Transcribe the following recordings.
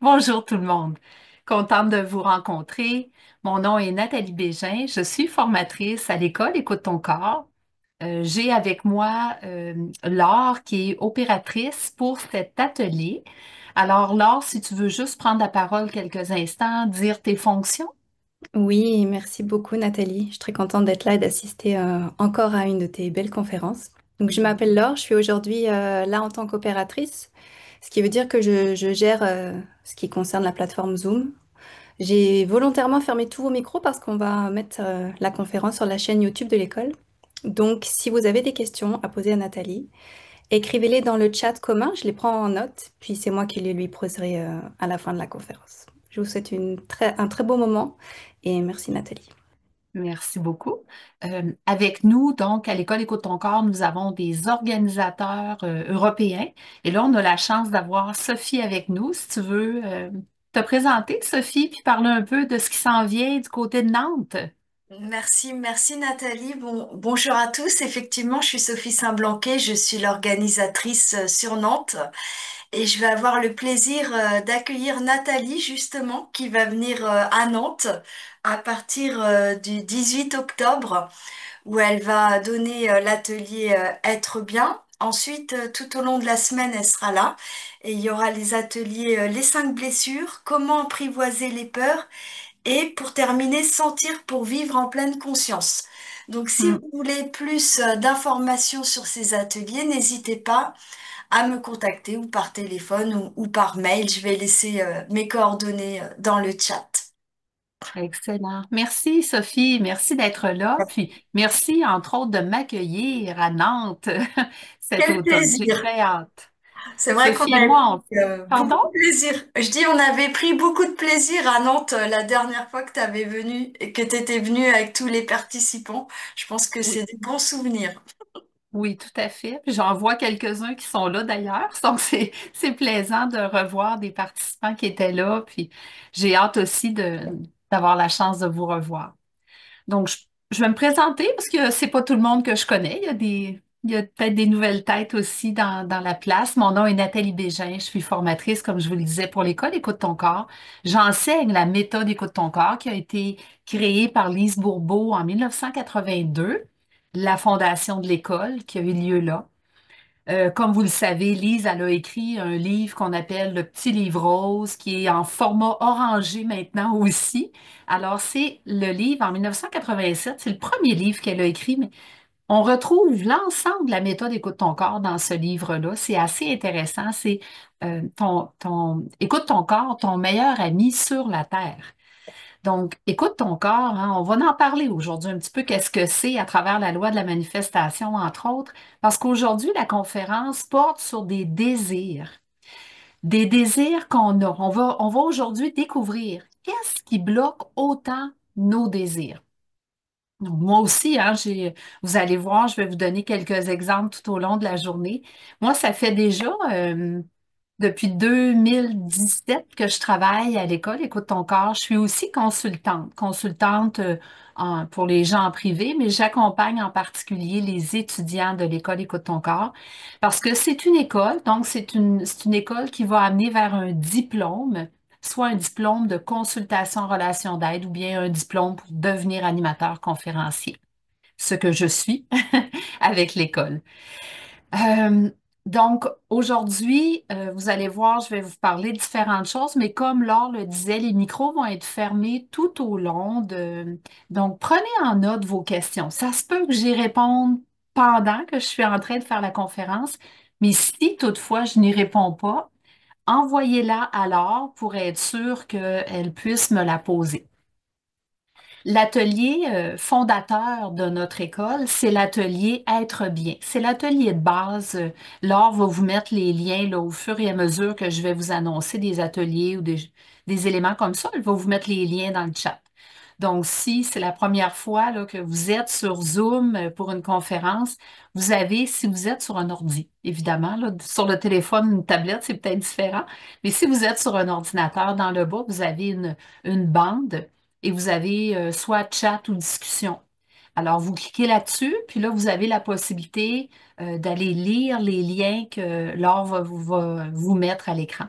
Bonjour tout le monde. Contente de vous rencontrer. Mon nom est Nathalie Bégin. Je suis formatrice à l'école Écoute ton corps. J'ai avec moi Laure qui est opératrice pour cet atelier. Alors Laure, si tu veux juste prendre la parole quelques instants, dire tes fonctions. Oui, merci beaucoup Nathalie. Je suis très contente d'être là et d'assister encore à une de tes belles conférences. Donc, je m'appelle Laure, je suis aujourd'hui là en tant qu'opératrice, ce qui veut dire que je gère ce qui concerne la plateforme Zoom. J'ai volontairement fermé tous vos micros parce qu'on va mettre la conférence sur la chaîne YouTube de l'école. Donc, si vous avez des questions à poser à Nathalie, écrivez-les dans le chat commun, je les prends en note, puis c'est moi qui les lui poserai à la fin de la conférence. Je vous souhaite un très beau moment et merci Nathalie. Merci beaucoup. Avec nous, donc, à l'École Écoute ton corps, nous avons des organisateurs européens. Et là, on a la chance d'avoir Sophie avec nous. Si tu veux te présenter, Sophie, puis parler un peu de ce qui s'en vient du côté de Nantes. Merci Nathalie. Bonjour à tous. Effectivement, je suis Sophie Saint-Blanquet, je suis l'organisatrice sur Nantes et je vais avoir le plaisir d'accueillir Nathalie justement qui va venir à Nantes à partir du 18 octobre où elle va donner l'atelier Être bien. Ensuite, tout au long de la semaine, elle sera là et il y aura les ateliers Les 5 blessures, comment apprivoiser les peurs et pour terminer, sentir pour vivre en pleine conscience. Donc, si Hmm. vous voulez plus d'informations sur ces ateliers, n'hésitez pas à me contacter ou par téléphone ou par mail. Je vais laisser mes coordonnées dans le chat. Excellent. Merci, Sophie. Merci d'être là. Puis merci, entre autres, de m'accueillir à Nantes cet Quel automne. J'ai plaisir! très hâte. C'est vrai qu'on Sophie et avait moi, pris beaucoup pardon? de plaisir. Je dis, on avait pris beaucoup de plaisir à Nantes la dernière fois que tu avais venu et que tu étais venu avec tous les participants. Je pense que Oui. c'est des bons souvenirs. Oui, tout à fait. Puis j'en vois quelques-uns qui sont là d'ailleurs. Donc, c'est plaisant de revoir des participants qui étaient là. Puis j'ai hâte aussi d'avoir la chance de vous revoir. Donc, je vais me présenter parce que c'est pas tout le monde que je connais. Il y a peut-être des nouvelles têtes aussi dans la place. Mon nom est Nathalie Bégin. Je suis formatrice, comme je vous le disais, pour l'école Écoute ton corps. J'enseigne la méthode Écoute ton corps qui a été créée par Lise Bourbeau en 1982, la fondation de l'école qui a eu lieu là. Comme vous le savez, Lise, elle a écrit un livre qu'on appelle Le Petit Livre Rose, qui est en format orangé maintenant aussi. Alors, c'est le livre en 1987, c'est le premier livre qu'elle a écrit, mais on retrouve l'ensemble de la méthode Écoute ton corps dans ce livre-là. C'est assez intéressant. C'est Écoute ton corps, ton meilleur ami sur la Terre. Donc, écoute ton corps, hein, on va en parler aujourd'hui un petit peu qu'est-ce que c'est à travers la loi de la manifestation, entre autres, parce qu'aujourd'hui, la conférence porte sur des désirs qu'on a. On va aujourd'hui découvrir qu'est-ce qui bloque autant nos désirs. Donc, moi aussi, hein, vous allez voir, je vais vous donner quelques exemples tout au long de la journée. Moi, ça fait déjà depuis 2017 que je travaille à l'école Écoute ton corps. Je suis aussi consultante pour les gens en privé, mais j'accompagne en particulier les étudiants de l'école Écoute ton corps parce que c'est une école, donc c'est une école qui va amener vers un diplôme, soit un diplôme de consultation en relation d'aide ou bien un diplôme pour devenir animateur conférencier, ce que je suis avec l'école. Euh, donc, aujourd'hui, vous allez voir, je vais vous parler de différentes choses, mais comme Laure le disait, les micros vont être fermés tout au long de... Donc, prenez en note vos questions. Ça se peut que j'y réponde pendant que je suis en train de faire la conférence, mais si toutefois je n'y réponds pas, envoyez-la à Laure pour être sûr qu'elle puisse me la poser. L'atelier fondateur de notre école, c'est l'atelier Être bien. C'est l'atelier de base. Laure va vous mettre les liens là, au fur et à mesure que je vais vous annoncer des ateliers ou des éléments comme ça. Elle va vous mettre les liens dans le chat. Donc, si c'est la première fois là, que vous êtes sur Zoom pour une conférence, vous avez, si vous êtes sur un ordi, évidemment, là, sur le téléphone, une tablette, c'est peut-être différent, mais si vous êtes sur un ordinateur, dans le bas, vous avez une bande et vous avez soit chat ou discussion. Alors, vous cliquez là-dessus, puis là, vous avez la possibilité d'aller lire les liens que Laure va vous mettre à l'écran.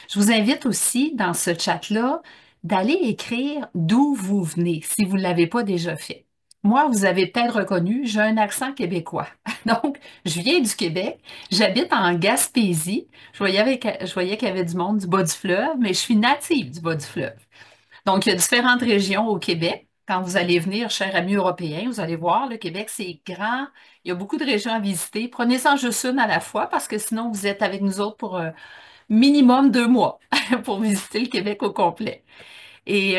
Je vous invite aussi dans ce chat-là d'aller écrire d'où vous venez, si vous ne l'avez pas déjà fait. Moi, vous avez peut-être reconnu, j'ai un accent québécois. Donc, je viens du Québec, j'habite en Gaspésie. Je voyais qu'il y avait du monde du bas du fleuve, mais je suis native du bas du fleuve. Donc, il y a différentes régions au Québec. Quand vous allez venir, cher ami européen, vous allez voir, le Québec, c'est grand. Il y a beaucoup de régions à visiter. Prenez-en juste une à la fois parce que sinon, vous êtes avec nous autres pour minimum 2 mois pour visiter le Québec au complet. Et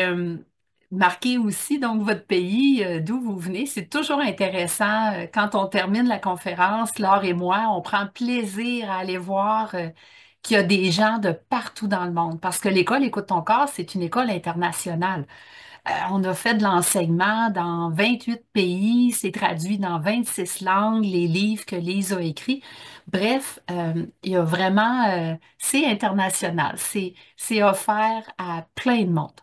marquez aussi donc votre pays, d'où vous venez. C'est toujours intéressant. Quand on termine la conférence, Laure et moi, on prend plaisir à aller voir qu'il y a des gens de partout dans le monde. Parce que l'école Écoute ton corps, c'est une école internationale. On a fait de l'enseignement dans 28 pays, c'est traduit dans 26 langues, les livres que Lise a écrits. Bref, il y a vraiment, c'est international, c'est offert à plein de monde.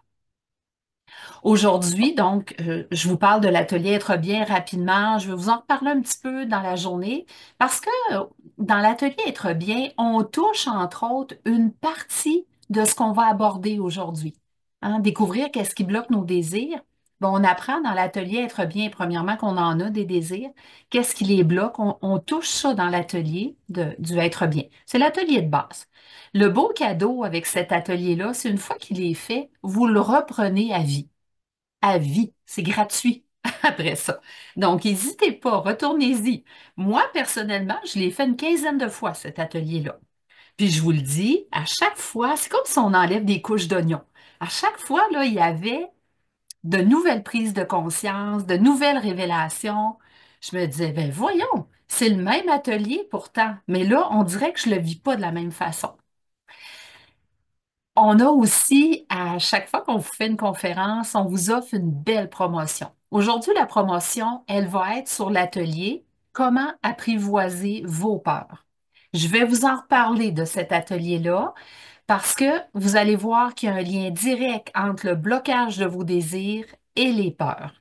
Aujourd'hui, donc, je vous parle de l'atelier Être bien rapidement. Je vais vous en reparler un petit peu dans la journée parce que dans l'atelier Être bien, on touche entre autres une partie de ce qu'on va aborder aujourd'hui. Hein, découvrir qu'est-ce qui bloque nos désirs. Bon, on apprend dans l'atelier Être bien, premièrement, qu'on en a des désirs. Qu'est-ce qui les bloque? On touche ça dans l'atelier du Être bien. C'est l'atelier de base. Le beau cadeau avec cet atelier-là, c'est une fois qu'il est fait, vous le reprenez à vie à vie. C'est gratuit après ça. Donc, n'hésitez pas, retournez-y. Moi, personnellement, je l'ai fait une quinzaine de fois, cet atelier-là. Puis je vous le dis, à chaque fois, c'est comme si on enlève des couches d'oignons. À chaque fois, là, il y avait de nouvelles prises de conscience, de nouvelles révélations. Je me disais, ben voyons, c'est le même atelier pourtant, mais là, on dirait que je ne le vis pas de la même façon. On a aussi, à chaque fois qu'on vous fait une conférence, on vous offre une belle promotion. Aujourd'hui, la promotion, elle va être sur l'atelier Comment apprivoiser vos peurs. Je vais vous en reparler de cet atelier-là parce que vous allez voir qu'il y a un lien direct entre le blocage de vos désirs et les peurs.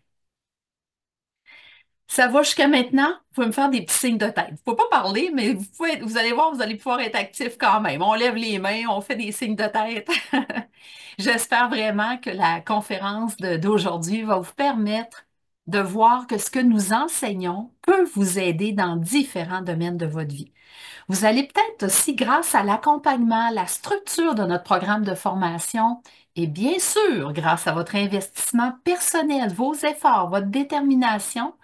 Ça va jusqu'à maintenant? Vous pouvez me faire des petits signes de tête. Vous ne pouvez pas parler, mais vous allez voir, vous allez pouvoir être actif quand même. On lève les mains, on fait des signes de tête. J'espère vraiment que la conférence d'aujourd'hui va vous permettre de voir que ce que nous enseignons peut vous aider dans différents domaines de votre vie. Vous allez peut-être aussi, grâce à l'accompagnement, la structure de notre programme de formation et bien sûr, grâce à votre investissement personnel, vos efforts, votre détermination,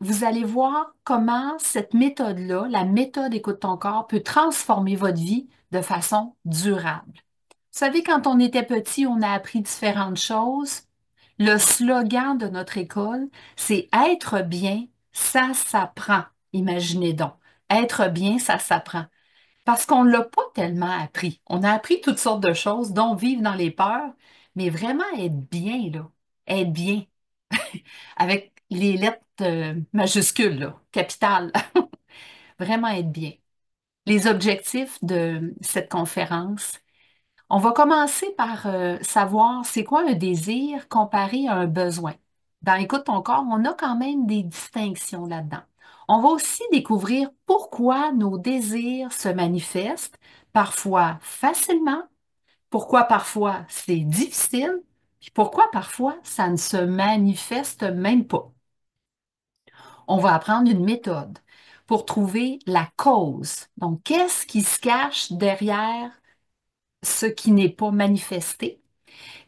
vous allez voir comment cette méthode-là, la méthode Écoute ton corps, peut transformer votre vie de façon durable. Vous savez, quand on était petit, on a appris différentes choses. Le slogan de notre école, c'est être bien, ça s'apprend. Imaginez donc. Être bien, ça s'apprend. Parce qu'on ne l'a pas tellement appris. On a appris toutes sortes de choses, dont vivre dans les peurs, mais vraiment être bien, là. Être bien avec les lettres majuscules, là, capitales, vraiment être bien. Les objectifs de cette conférence, on va commencer par savoir c'est quoi un désir comparé à un besoin. Dans Écoute ton corps, on a quand même des distinctions là-dedans. On va aussi découvrir pourquoi nos désirs se manifestent, parfois facilement, pourquoi parfois c'est difficile, puis pourquoi parfois ça ne se manifeste même pas. On va apprendre une méthode pour trouver la cause. Donc, qu'est-ce qui se cache derrière ce qui n'est pas manifesté?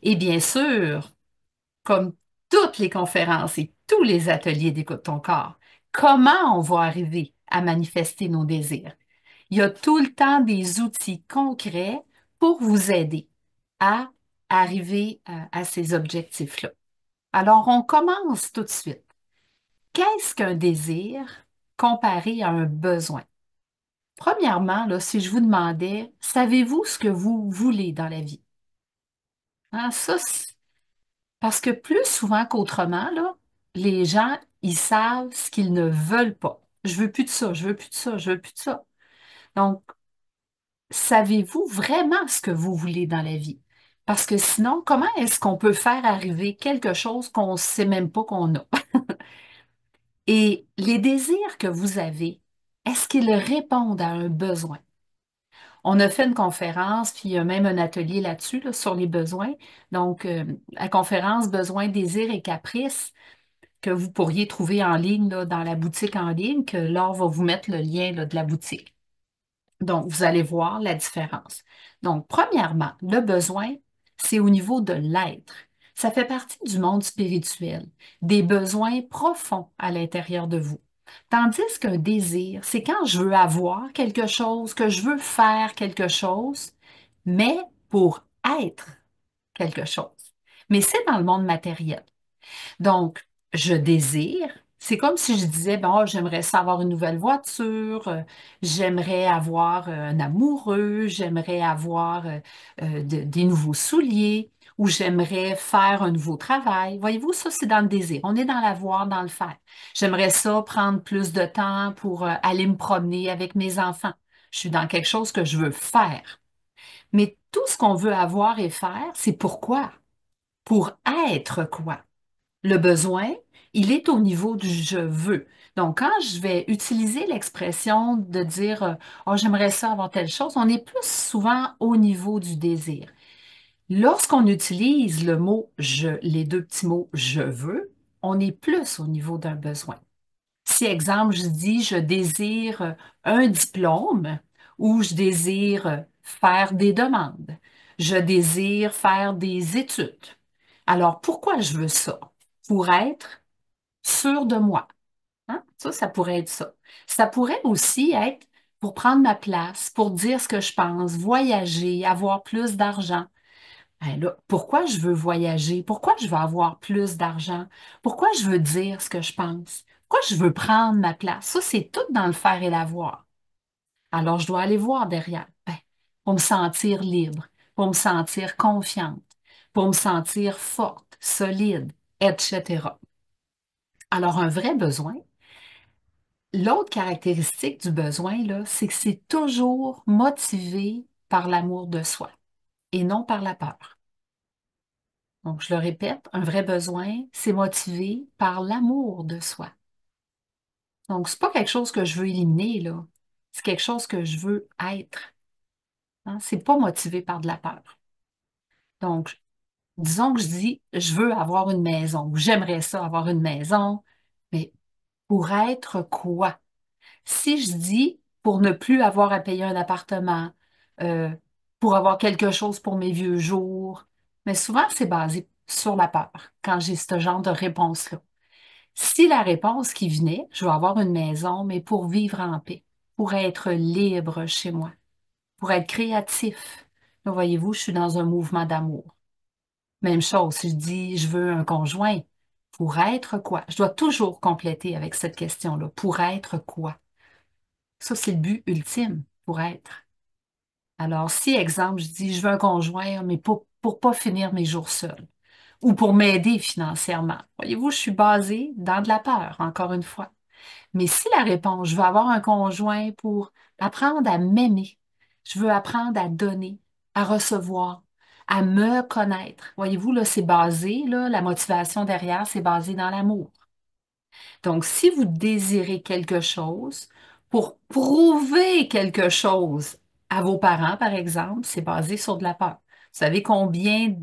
Et bien sûr, comme toutes les conférences et tous les ateliers d'Écoute ton corps, comment on va arriver à manifester nos désirs? Il y a tout le temps des outils concrets pour vous aider à arriver à ces objectifs-là. Alors, on commence tout de suite. Qu'est-ce qu'un désir comparé à un besoin? Premièrement, là, si je vous demandais, savez-vous ce que vous voulez dans la vie? Hein, parce que plus souvent qu'autrement, là, les gens, ils savent ce qu'ils ne veulent pas. Je veux plus de ça, je veux plus de ça, je veux plus de ça. Donc, savez-vous vraiment ce que vous voulez dans la vie? Parce que sinon, comment est-ce qu'on peut faire arriver quelque chose qu'on ne sait même pas qu'on a? Et les désirs que vous avez, est-ce qu'ils répondent à un besoin? On a fait une conférence, puis il y a même un atelier là-dessus, là, sur les besoins. Donc, la conférence Besoins, désirs et caprices que vous pourriez trouver en ligne, là, dans la boutique en ligne, que Laure va vous mettre le lien, là, de la boutique. Donc, vous allez voir la différence. Donc, premièrement, le besoin, c'est au niveau de l'être. Ça fait partie du monde spirituel, des besoins profonds à l'intérieur de vous. Tandis qu'un désir, c'est quand je veux avoir quelque chose, que je veux faire quelque chose, mais pour être quelque chose. Mais c'est dans le monde matériel. Donc, je désire. C'est comme si je disais, bon, j'aimerais ça avoir une nouvelle voiture, j'aimerais avoir un amoureux, j'aimerais avoir des nouveaux souliers, ou j'aimerais faire un nouveau travail. Voyez-vous, ça, c'est dans le désir. On est dans l'avoir, dans le faire. J'aimerais ça prendre plus de temps pour aller me promener avec mes enfants. Je suis dans quelque chose que je veux faire. Mais tout ce qu'on veut avoir et faire, c'est pourquoi? Pour être quoi? Le besoin, il est au niveau du je veux. Donc, quand je vais utiliser l'expression de dire oh, j'aimerais ça avoir telle chose, on est plus souvent au niveau du désir. Lorsqu'on utilise le mot je, les deux petits mots je veux, on est plus au niveau d'un besoin. Si, exemple, je dis je désire un diplôme ou je désire faire des demandes, je désire faire des études. Alors, pourquoi je veux ça? Pour être sûr de moi. Hein? Ça pourrait être ça. Ça pourrait aussi être pour prendre ma place, pour dire ce que je pense, voyager, avoir plus d'argent. Ben là, pourquoi je veux voyager? Pourquoi je veux avoir plus d'argent? Pourquoi je veux dire ce que je pense? Pourquoi je veux prendre ma place? Ça, c'est tout dans le faire et l'avoir. Alors, je dois aller voir derrière. Ben, pour me sentir libre, pour me sentir confiante, pour me sentir forte, solide, etc. Alors, un vrai besoin, l'autre caractéristique du besoin, là, c'est que c'est toujours motivé par l'amour de soi et non par la peur. Donc, je le répète, un vrai besoin, c'est motivé par l'amour de soi. Donc, c'est pas quelque chose que je veux éliminer, là. C'est quelque chose que je veux être. Hein. C'est pas motivé par de la peur. Donc, disons que je dis, je veux avoir une maison ou j'aimerais ça avoir une maison, mais pour être quoi? Si je dis pour ne plus avoir à payer un appartement, euh, pour avoir quelque chose pour mes vieux jours, mais souvent c'est basé sur la peur quand j'ai ce genre de réponse-là. Si la réponse qui venait, je veux avoir une maison, mais pour vivre en paix, pour être libre chez moi, pour être créatif. Là, voyez-vous, je suis dans un mouvement d'amour. Même chose, si je dis je veux un conjoint, pour être quoi? Je dois toujours compléter avec cette question-là. Pour être quoi? Ça, c'est le but ultime pour être. Alors, si, exemple, je dis, je veux un conjoint, mais pour pas finir mes jours seuls ou pour m'aider financièrement. Voyez-vous, je suis basée dans de la peur, encore une fois. Mais si la réponse, je veux avoir un conjoint pour apprendre à m'aimer, je veux apprendre à donner, à recevoir, à me connaître. Voyez-vous, là, c'est basé, là, la motivation derrière, c'est basé dans l'amour. Donc, si vous désirez quelque chose, pour prouver quelque chose à vos parents, par exemple, c'est basé sur de la peur. Vous savez combien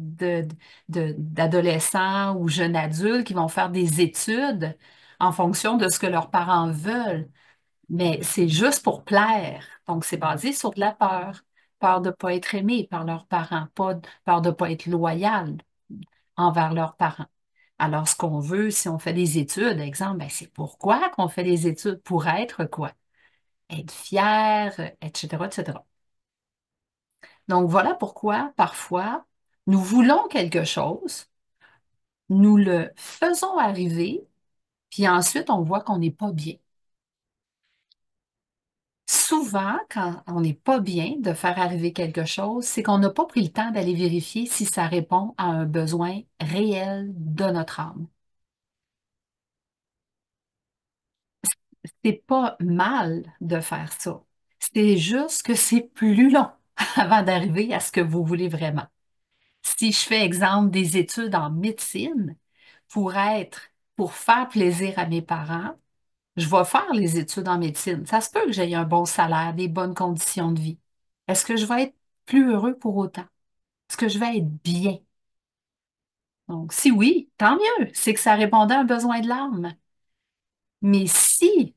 d'adolescents ou jeunes adultes qui vont faire des études en fonction de ce que leurs parents veulent, mais c'est juste pour plaire. Donc, c'est basé sur de la peur. Peur de ne pas être aimé par leurs parents, peur de ne pas être loyal envers leurs parents. Alors, ce qu'on veut, si on fait des études, exemple, ben, c'est pourquoi qu'on fait des études? Pour être quoi? Être fier, etc., etc. Donc, voilà pourquoi, parfois, nous voulons quelque chose, nous le faisons arriver, puis ensuite, on voit qu'on n'est pas bien. Souvent, quand on n'est pas bien de faire arriver quelque chose, c'est qu'on n'a pas pris le temps d'aller vérifier si ça répond à un besoin réel de notre âme. C'est pas mal de faire ça. C'est juste que c'est plus long avant d'arriver à ce que vous voulez vraiment. Si je fais exemple des études en médecine pour faire plaisir à mes parents, je vais faire les études en médecine. Ça se peut que j'aie un bon salaire, des bonnes conditions de vie. Est-ce que je vais être plus heureux pour autant? Est-ce que je vais être bien? Donc, si oui, tant mieux, c'est que ça répondait à un besoin de l'âme. Mais si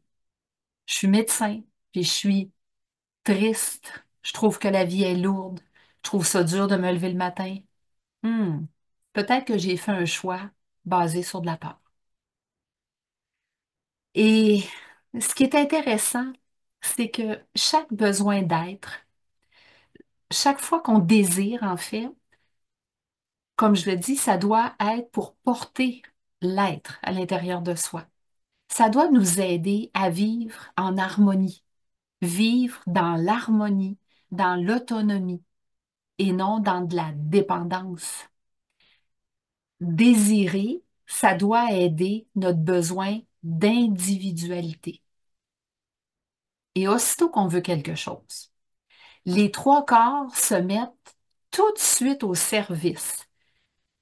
je suis médecin, puis je suis triste, je trouve que la vie est lourde, je trouve ça dur de me lever le matin, hmm, peut-être que j'ai fait un choix basé sur de la peur. Et ce qui est intéressant, c'est que chaque besoin d'être, chaque fois qu'on désire, en fait, comme je le dis, ça doit être pour porter l'être à l'intérieur de soi. Ça doit nous aider à vivre en harmonie, vivre dans l'harmonie, dans l'autonomie et non dans de la dépendance. Désirer, ça doit aider notre besoin d'individualité. Et aussitôt qu'on veut quelque chose, les trois corps se mettent tout de suite au service.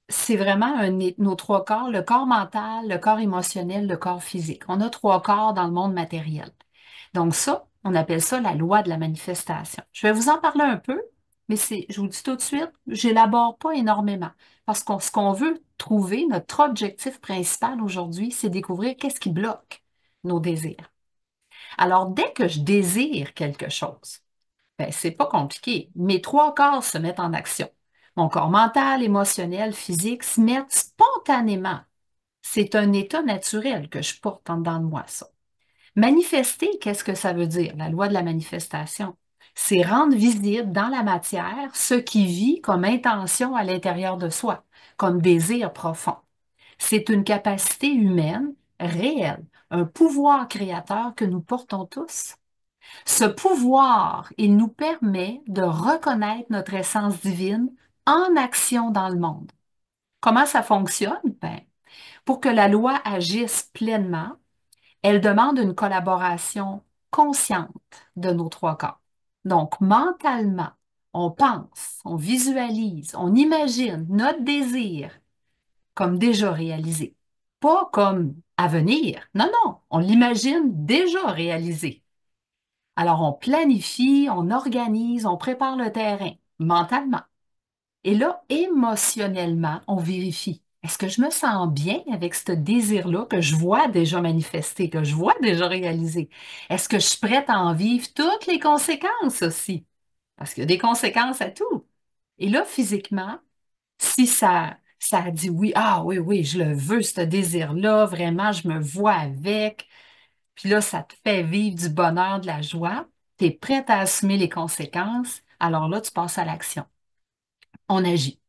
C'est vraiment nos trois corps, le corps mental, le corps émotionnel, le corps physique. On a trois corps dans le monde matériel. Donc ça, on appelle ça la loi de la manifestation. Je vais vous en parler un peu, mais je vous dis tout de suite, j'élabore pas énormément. Parce que ce qu'on veut trouver, notre objectif principal aujourd'hui, c'est découvrir qu'est-ce qui bloque nos désirs. Alors, dès que je désire quelque chose, ben, c'est pas compliqué. Mes trois corps se mettent en action. Mon corps mental, émotionnel, physique se mettent spontanément. C'est un état naturel que je porte en dedans de moi, ça. Manifester, qu'est-ce que ça veut dire? La loi de la manifestation. C'est rendre visible dans la matière ce qui vit comme intention à l'intérieur de soi, comme désir profond. C'est une capacité humaine réelle, un pouvoir créateur que nous portons tous. Ce pouvoir, il nous permet de reconnaître notre essence divine en action dans le monde. Comment ça fonctionne? Ben, pour que la loi agisse pleinement, elle demande une collaboration consciente de nos trois corps. Donc, mentalement, on pense, on visualise, on imagine notre désir comme déjà réalisé, pas comme à venir. Non, non, on l'imagine déjà réalisé. Alors, on planifie, on organise, on prépare le terrain mentalement. Et là, émotionnellement, on vérifie. Est-ce que je me sens bien avec ce désir-là que je vois déjà manifester, que je vois déjà réaliser? Est-ce que je suis prête à en vivre toutes les conséquences aussi? Parce qu'il y a des conséquences à tout. Et là, physiquement, si ça dit oui, ah oui, oui, je le veux, ce désir-là, vraiment, je me vois avec, puis là, ça te fait vivre du bonheur, de la joie, tu es prête à assumer les conséquences, alors là, tu passes à l'action. On agit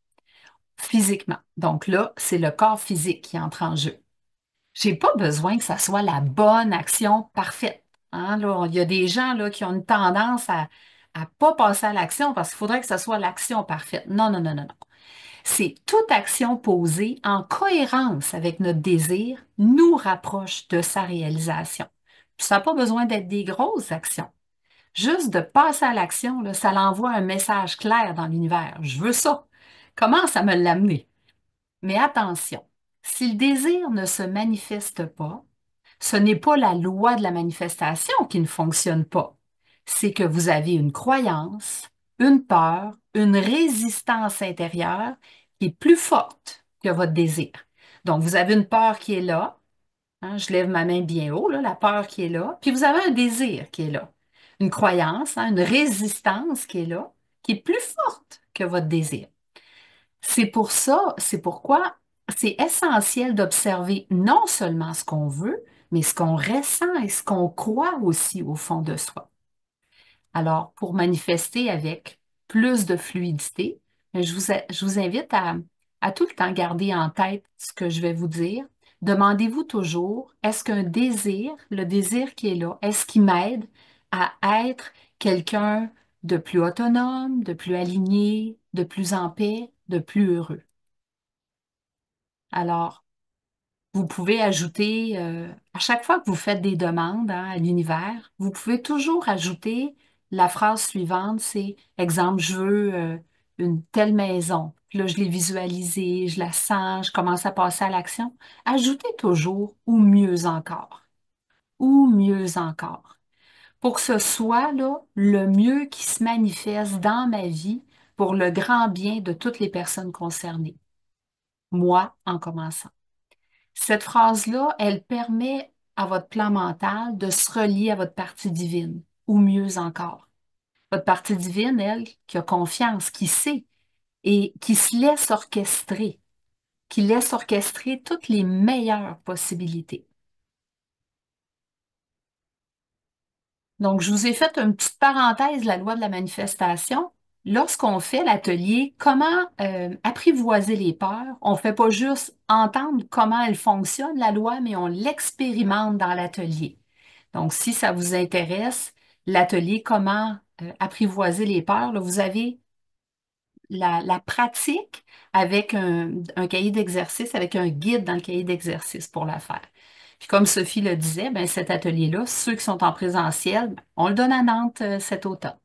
physiquement. Donc là, c'est le corps physique qui entre en jeu. J'ai pas besoin que ça soit la bonne action parfaite. Hein, là, il y a des gens là, qui ont une tendance à pas passer à l'action parce qu'il faudrait que ce soit l'action parfaite. Non, non, non, non, non. C'est toute action posée en cohérence avec notre désir nous rapproche de sa réalisation. Puis ça n'a pas besoin d'être des grosses actions. Juste de passer à l'action, là, ça l'envoie un message clair dans l'univers. Je veux ça. Commence à me l'amener. Mais attention, si le désir ne se manifeste pas, ce n'est pas la loi de la manifestation qui ne fonctionne pas. C'est que vous avez une croyance, une peur, une résistance intérieure qui est plus forte que votre désir. Donc, vous avez une peur qui est là. Hein, je lève ma main bien haut, là, la peur qui est là. Puis vous avez un désir qui est là. Une croyance, hein, une résistance qui est là, qui est plus forte que votre désir. C'est pour ça, c'est pourquoi c'est essentiel d'observer non seulement ce qu'on veut, mais ce qu'on ressent et ce qu'on croit aussi au fond de soi. Alors, pour manifester avec plus de fluidité, je vous invite à tout le temps garder en tête ce que je vais vous dire. Demandez-vous toujours, est-ce qu'un désir, le désir qui est là, est-ce qui m'aide à être quelqu'un de plus autonome, de plus aligné, de plus en paix, de plus heureux? Alors, vous pouvez ajouter, à chaque fois que vous faites des demandes hein, à l'univers, vous pouvez toujours ajouter la phrase suivante, c'est, exemple, je veux une telle maison. Puis là, je l'ai visualisée, je la sens, je commence à passer à l'action. Ajoutez toujours ou mieux encore. Ou mieux encore. pour que ce soit là, le mieux qui se manifeste dans ma vie pour le grand bien de toutes les personnes concernées, moi en commençant. Cette phrase-là, elle permet à votre plan mental de se relier à votre partie divine, ou mieux encore. Votre partie divine, elle, qui a confiance, qui sait et qui se laisse orchestrer, qui laisse orchestrer toutes les meilleures possibilités. Donc, je vous ai fait une petite parenthèse, la loi de la manifestation. Lorsqu'on fait l'atelier, comment apprivoiser les peurs, on ne fait pas juste entendre comment elle fonctionne, la loi, mais on l'expérimente dans l'atelier. Donc, si ça vous intéresse, l'atelier comment apprivoiser les peurs, là, vous avez la pratique avec un cahier d'exercice, avec un guide dans le cahier d'exercice pour la faire. Puis comme Sophie le disait, ben, cet atelier-là, ceux qui sont en présentiel, ben, on le donne à Nantes cet automne.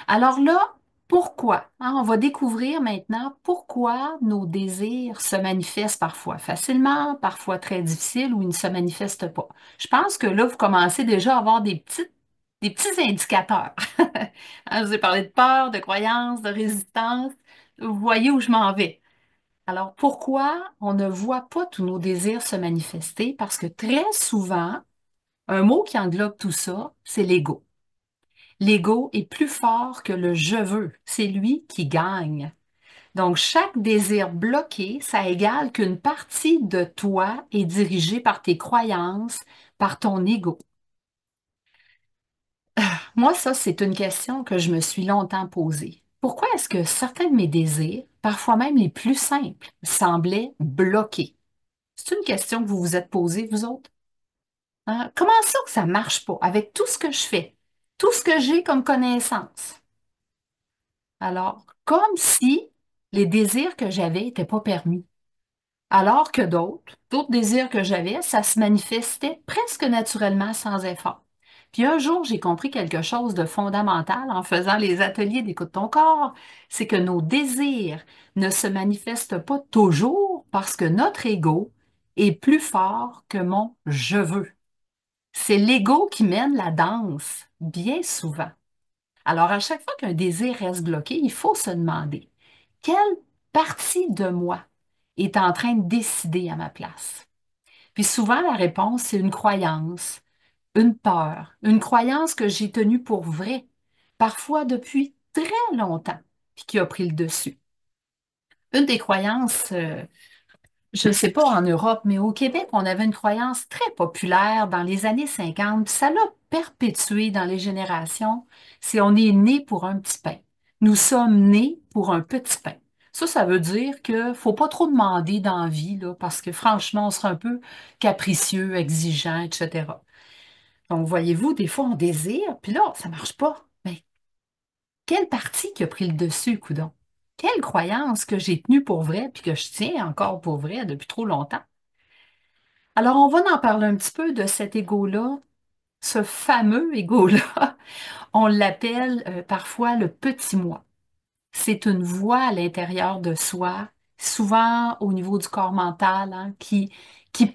Alors là, pourquoi? Hein, on va découvrir maintenant pourquoi nos désirs se manifestent parfois facilement, parfois très difficiles ou ils ne se manifestent pas. Je pense que là, vous commencez déjà à avoir des petits indicateurs. Hein, je vous ai parlé de peur, de croyance, de résistance. Vous voyez où je m'en vais. Alors, pourquoi on ne voit pas tous nos désirs se manifester? Parce que très souvent, un mot qui englobe tout ça, c'est l'ego. L'ego est plus fort que le je veux. C'est lui qui gagne. Donc, chaque désir bloqué, ça égale qu'une partie de toi est dirigée par tes croyances, par ton ego. Moi, ça, c'est une question que je me suis longtemps posée. Pourquoi est-ce que certains de mes désirs, parfois même les plus simples, semblaient bloqués? C'est une question que vous vous êtes posée, vous autres? Hein? Comment ça que ça marche pas avec tout ce que je fais, tout ce que j'ai comme connaissance? Alors, comme si les désirs que j'avais n'étaient pas permis. Alors que d'autres désirs que j'avais, ça se manifestait presque naturellement sans effort. Puis un jour, j'ai compris quelque chose de fondamental en faisant les ateliers d'Écoute ton corps, c'est que nos désirs ne se manifestent pas toujours parce que notre ego est plus fort que mon je veux. C'est l'ego qui mène la danse, bien souvent. Alors, à chaque fois qu'un désir reste bloqué, il faut se demander, quelle partie de moi est en train de décider à ma place? Puis souvent, la réponse, c'est une croyance, une peur, une croyance que j'ai tenue pour vraie, parfois depuis très longtemps, puis qui a pris le dessus. Une des croyances je ne sais pas en Europe, mais au Québec, on avait une croyance très populaire dans les années 50, puis ça l'a perpétué dans les générations, c'est on est né pour un petit pain. Nous sommes nés pour un petit pain. Ça veut dire que faut pas trop demander dans la vie, là, parce que franchement, on sera un peu capricieux, exigeant, etc. Donc, voyez-vous, des fois, on désire, puis là, ça marche pas. Mais quelle partie qui a pris le dessus, coudonc? Quelle croyance que j'ai tenue pour vrai, puis que je tiens encore pour vrai depuis trop longtemps? Alors, on va en parler un petit peu de cet ego-là, ce fameux ego-là. On l'appelle parfois le petit moi. C'est une voix à l'intérieur de soi, souvent au niveau du corps mental, hein, qui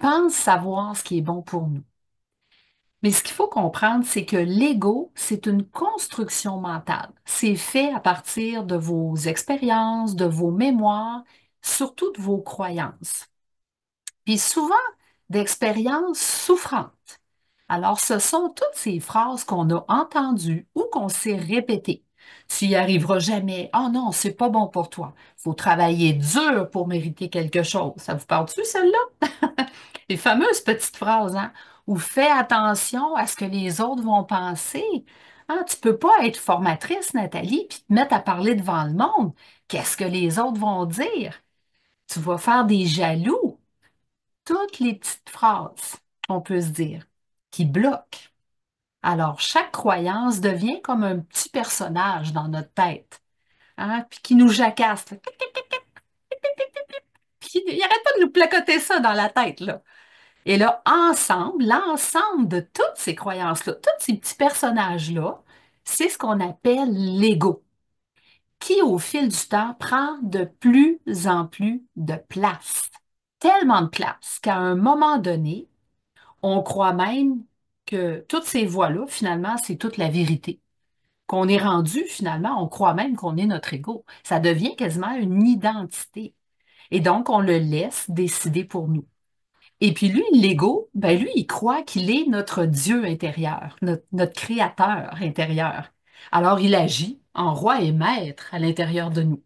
pense savoir ce qui est bon pour nous. Mais ce qu'il faut comprendre, c'est que l'ego, c'est une construction mentale. C'est fait à partir de vos expériences, de vos mémoires, surtout de vos croyances. Puis souvent d'expériences souffrantes. Alors, ce sont toutes ces phrases qu'on a entendues ou qu'on s'est répétées. Tu y arriveras jamais. Oh non, c'est pas bon pour toi. Faut travailler dur pour mériter quelque chose. Ça vous parle-tu, celle-là? Les fameuses petites phrases, hein? Ou fais attention à ce que les autres vont penser. Hein, tu peux pas être formatrice, Nathalie, puis te mettre à parler devant le monde. Qu'est-ce que les autres vont dire? Tu vas faire des jaloux. Toutes les petites phrases qu'on peut se dire qui bloquent. Alors, chaque croyance devient comme un petit personnage dans notre tête, hein, puis qui nous jacasse, là. Puis il n'arrête pas de nous placoter ça dans la tête, là. Et là, ensemble, l'ensemble de toutes ces croyances-là, tous ces petits personnages-là, c'est ce qu'on appelle l'ego, qui, au fil du temps, prend de plus en plus de place. Tellement de place qu'à un moment donné, on croit même que toutes ces voix-là, finalement, c'est toute la vérité. Qu'on est rendu, finalement, on croit même qu'on est notre ego. Ça devient quasiment une identité. Et donc, on le laisse décider pour nous. Et puis lui, l'ego, ben lui, il croit qu'il est notre Dieu intérieur, notre créateur intérieur. Alors, il agit en roi et maître à l'intérieur de nous.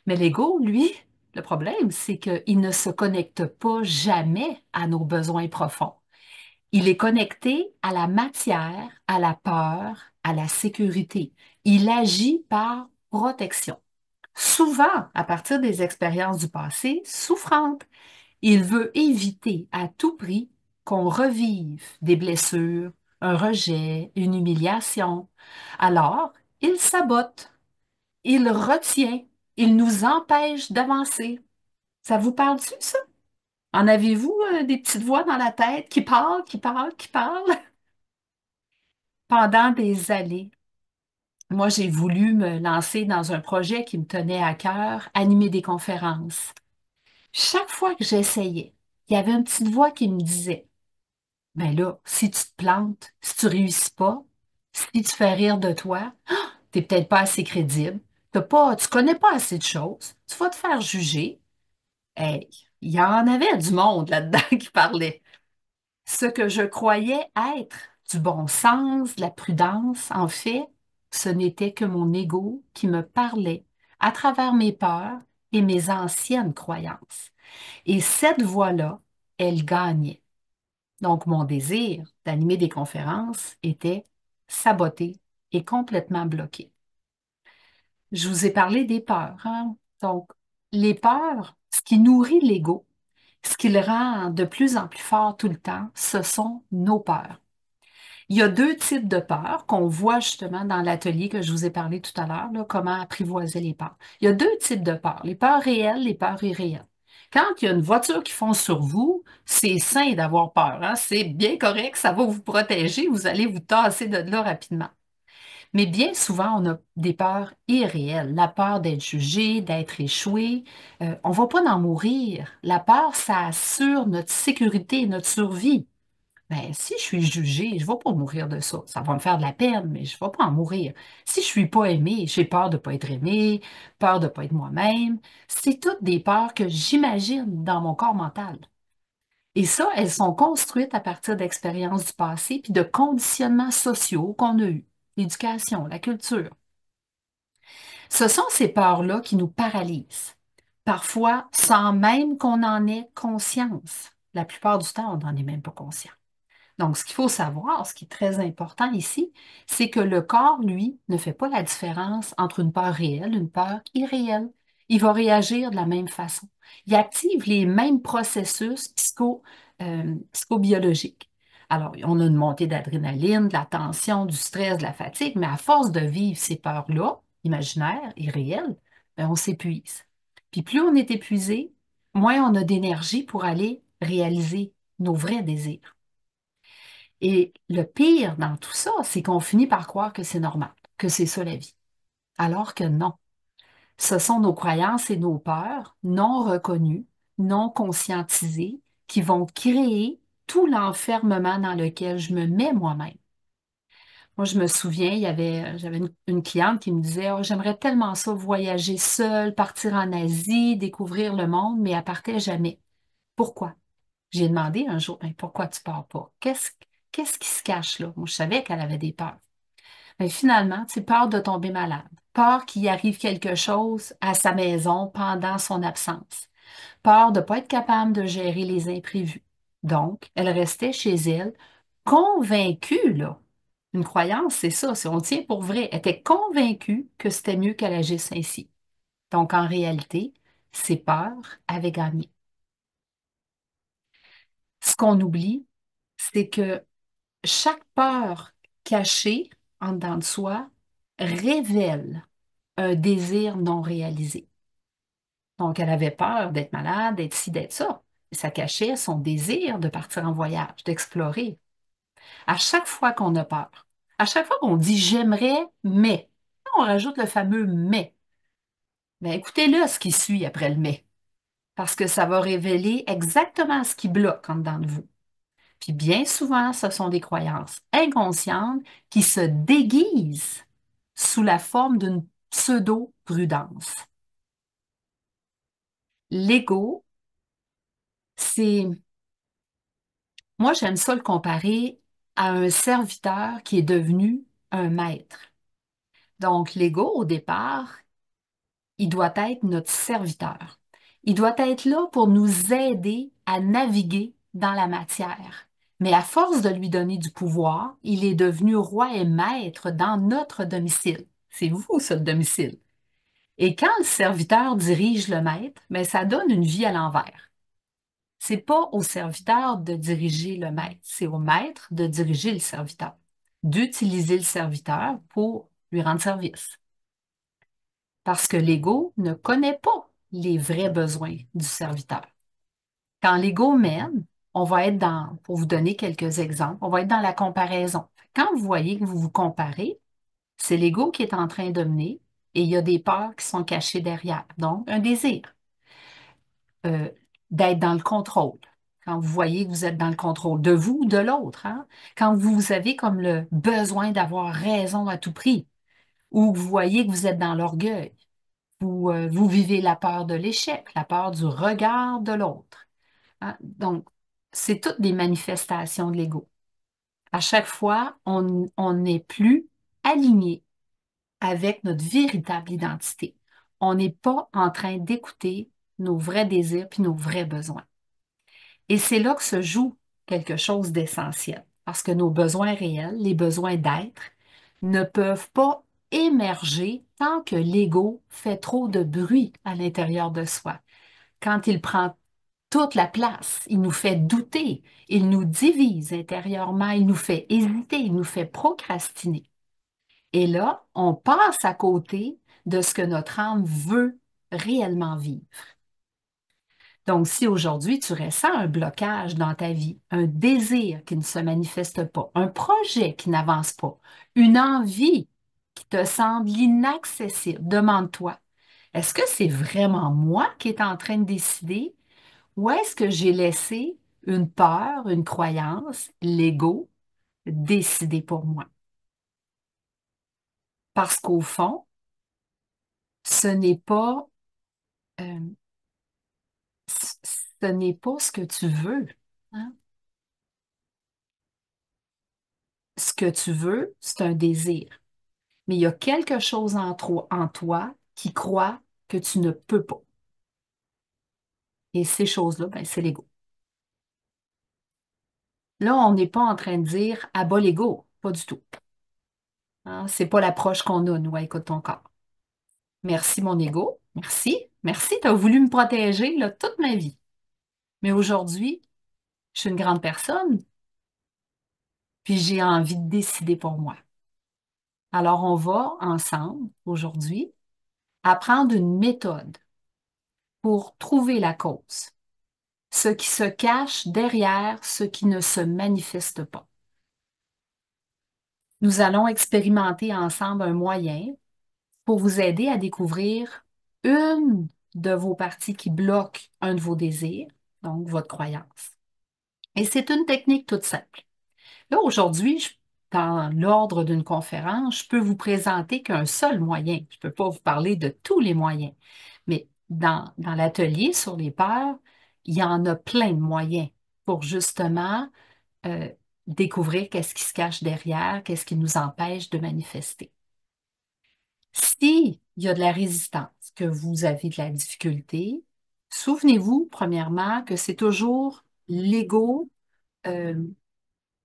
Mais l'ego, lui, le problème, c'est qu'il ne se connecte pas jamais à nos besoins profonds. Il est connecté à la matière, à la peur, à la sécurité. Il agit par protection. Souvent, à partir des expériences du passé souffrantes, il veut éviter à tout prix qu'on revive des blessures, un rejet, une humiliation. Alors, il sabote, il retient, il nous empêche d'avancer. Ça vous parle-tu, ça? En avez-vous des petites voix dans la tête qui parlent, qui parlent, qui parlent? Pendant des années, moi, j'ai voulu me lancer dans un projet qui me tenait à cœur, animer des conférences. Chaque fois que j'essayais, il y avait une petite voix qui me disait, ben là, si tu te plantes, si tu réussis pas, si tu fais rire de toi, t'es peut-être pas assez crédible, tu connais pas assez de choses, tu vas te faire juger. Hey, il y en avait du monde là-dedans qui parlait. Ce que je croyais être du bon sens, de la prudence, en fait, ce n'était que mon ego qui me parlait à travers mes peurs et mes anciennes croyances. Et cette voix-là, elle gagnait. Donc, mon désir d'animer des conférences était saboté et complètement bloqué. Je vous ai parlé des peurs, hein? Donc, les peurs, ce qui nourrit l'ego, ce qui le rend de plus en plus fort tout le temps, ce sont nos peurs. Il y a deux types de peurs qu'on voit justement dans l'atelier que je vous ai parlé tout à l'heure, là, comment apprivoiser les peurs. Il y a deux types de peurs, les peurs réelles, les peurs irréelles. Quand il y a une voiture qui fonce sur vous, c'est sain d'avoir peur, hein? C'est bien correct, ça va vous protéger, vous allez vous tasser de là rapidement. Mais bien souvent, on a des peurs irréelles. La peur d'être jugé, d'être échoué. On ne va pas en mourir. La peur, ça assure notre sécurité et notre survie. Ben, si je suis jugée, je ne vais pas mourir de ça. Ça va me faire de la peine, mais je ne vais pas en mourir. Si je ne suis pas aimée, j'ai peur de ne pas être aimée, peur de ne pas être moi-même. C'est toutes des peurs que j'imagine dans mon corps mental. Et ça, elles sont construites à partir d'expériences du passé puis de conditionnements sociaux qu'on a eus. L'éducation, la culture. Ce sont ces peurs-là qui nous paralysent, parfois sans même qu'on en ait conscience. La plupart du temps, on n'en est même pas conscient. Donc, ce qu'il faut savoir, ce qui est très important ici, c'est que le corps, lui, ne fait pas la différence entre une peur réelle et une peur irréelle. Il va réagir de la même façon. Il active les mêmes processus psychobiologiques. Alors, on a une montée d'adrénaline, de la tension, du stress, de la fatigue, mais à force de vivre ces peurs-là, imaginaires et réelles, ben, on s'épuise. Puis plus on est épuisé, moins on a d'énergie pour aller réaliser nos vrais désirs. Et le pire dans tout ça, c'est qu'on finit par croire que c'est normal, que c'est ça la vie. Alors que non. Ce sont nos croyances et nos peurs non reconnues, non conscientisées, qui vont créer tout l'enfermement dans lequel je me mets moi-même. Moi, je me souviens, j'avais une cliente qui me disait, oh, j'aimerais tellement ça voyager seule, partir en Asie, découvrir le monde, mais elle partait jamais. Pourquoi? J'ai demandé un jour, ben, pourquoi tu pars pas? Qu'est-ce qui se cache là? Moi, je savais qu'elle avait des peurs. Mais finalement, tu sais, peur de tomber malade, peur qu'il arrive quelque chose à sa maison pendant son absence, peur de ne pas être capable de gérer les imprévus. Donc, elle restait chez elle, convaincue, là. Une croyance, c'est ça, si on tient pour vrai, elle était convaincue que c'était mieux qu'elle agisse ainsi. Donc, en réalité, ses peurs avaient gagné. Ce qu'on oublie, c'est que chaque peur cachée en dedans de soi révèle un désir non réalisé. Donc, elle avait peur d'être malade, d'être ci, d'être ça. Et ça cachait son désir de partir en voyage, d'explorer. À chaque fois qu'on a peur, à chaque fois qu'on dit j'aimerais, mais, on rajoute le fameux mais. Mais écoutez-le ce qui suit après le mais, parce que ça va révéler exactement ce qui bloque en dedans de vous. Puis bien souvent, ce sont des croyances inconscientes qui se déguisent sous la forme d'une pseudo-prudence. L'ego, c'est, moi j'aime ça le comparer à un serviteur qui est devenu un maître. Donc l'ego, au départ, il doit être notre serviteur. Il doit être là pour nous aider à naviguer dans la matière. Mais à force de lui donner du pouvoir, il est devenu roi et maître dans notre domicile. C'est vous, ce domicile. Et quand le serviteur dirige le maître, mais ça donne une vie à l'envers. C'est pas au serviteur de diriger le maître, c'est au maître de diriger le serviteur, d'utiliser le serviteur pour lui rendre service. Parce que l'ego ne connaît pas les vrais besoins du serviteur. Quand l'ego mène, on va être dans, pour vous donner quelques exemples, on va être dans la comparaison. Quand vous voyez que vous vous comparez, c'est l'ego qui est en train de mener et il y a des peurs qui sont cachées derrière. Donc, un désir euh, d'être dans le contrôle. Quand vous voyez que vous êtes dans le contrôle de vous ou de l'autre, hein? Quand vous avez comme le besoin d'avoir raison à tout prix, ou que vous voyez que vous êtes dans l'orgueil, vous vivez la peur de l'échec, la peur du regard de l'autre, hein. Donc, c'est toutes des manifestations de l'ego. À chaque fois, on n'est plus aligné avec notre véritable identité. On n'est pas en train d'écouter nos vrais désirs puis nos vrais besoins. Et c'est là que se joue quelque chose d'essentiel, parce que nos besoins réels, les besoins d'être, ne peuvent pas émerger tant que l'ego fait trop de bruit à l'intérieur de soi. Quand il prend toute la place, il nous fait douter, il nous divise intérieurement, il nous fait hésiter, il nous fait procrastiner. Et là, on passe à côté de ce que notre âme veut réellement vivre. Donc, si aujourd'hui tu ressens un blocage dans ta vie, un désir qui ne se manifeste pas, un projet qui n'avance pas, une envie qui te semble inaccessible, demande-toi, est-ce que c'est vraiment moi qui est en train de décider ou est-ce que j'ai laissé une peur, une croyance, l'ego, décider pour moi? Parce qu'au fond, ce n'est pas, euh, ce n'est pas ce que tu veux, hein. Ce que tu veux, c'est un désir. Mais il y a quelque chose en toi qui croit que tu ne peux pas. Et ces choses-là, ben, c'est l'ego. Là, on n'est pas en train de dire abat l'ego, pas du tout, hein. C'est pas l'approche qu'on a, nous, à Écoute ton corps. Merci, mon ego. Merci. Merci, tu as voulu me protéger là, toute ma vie. Mais aujourd'hui, je suis une grande personne, puis j'ai envie de décider pour moi. Alors, on va ensemble, aujourd'hui, apprendre une méthode pour trouver la cause, ce qui se cache derrière ce qui ne se manifeste pas. Nous allons expérimenter ensemble un moyen pour vous aider à découvrir une de vos parties qui bloque un de vos désirs, donc votre croyance. Et c'est une technique toute simple. Là, aujourd'hui, dans l'ordre d'une conférence, je peux vous présenter qu'un seul moyen. Je ne peux pas vous parler de tous les moyens. Mais dans l'atelier sur les peurs, il y en a plein de moyens pour justement euh, découvrir qu'est-ce qui se cache derrière, qu'est-ce qui nous empêche de manifester. S'il y a de la résistance, que vous avez de la difficulté, souvenez-vous, premièrement, que c'est toujours l'ego euh,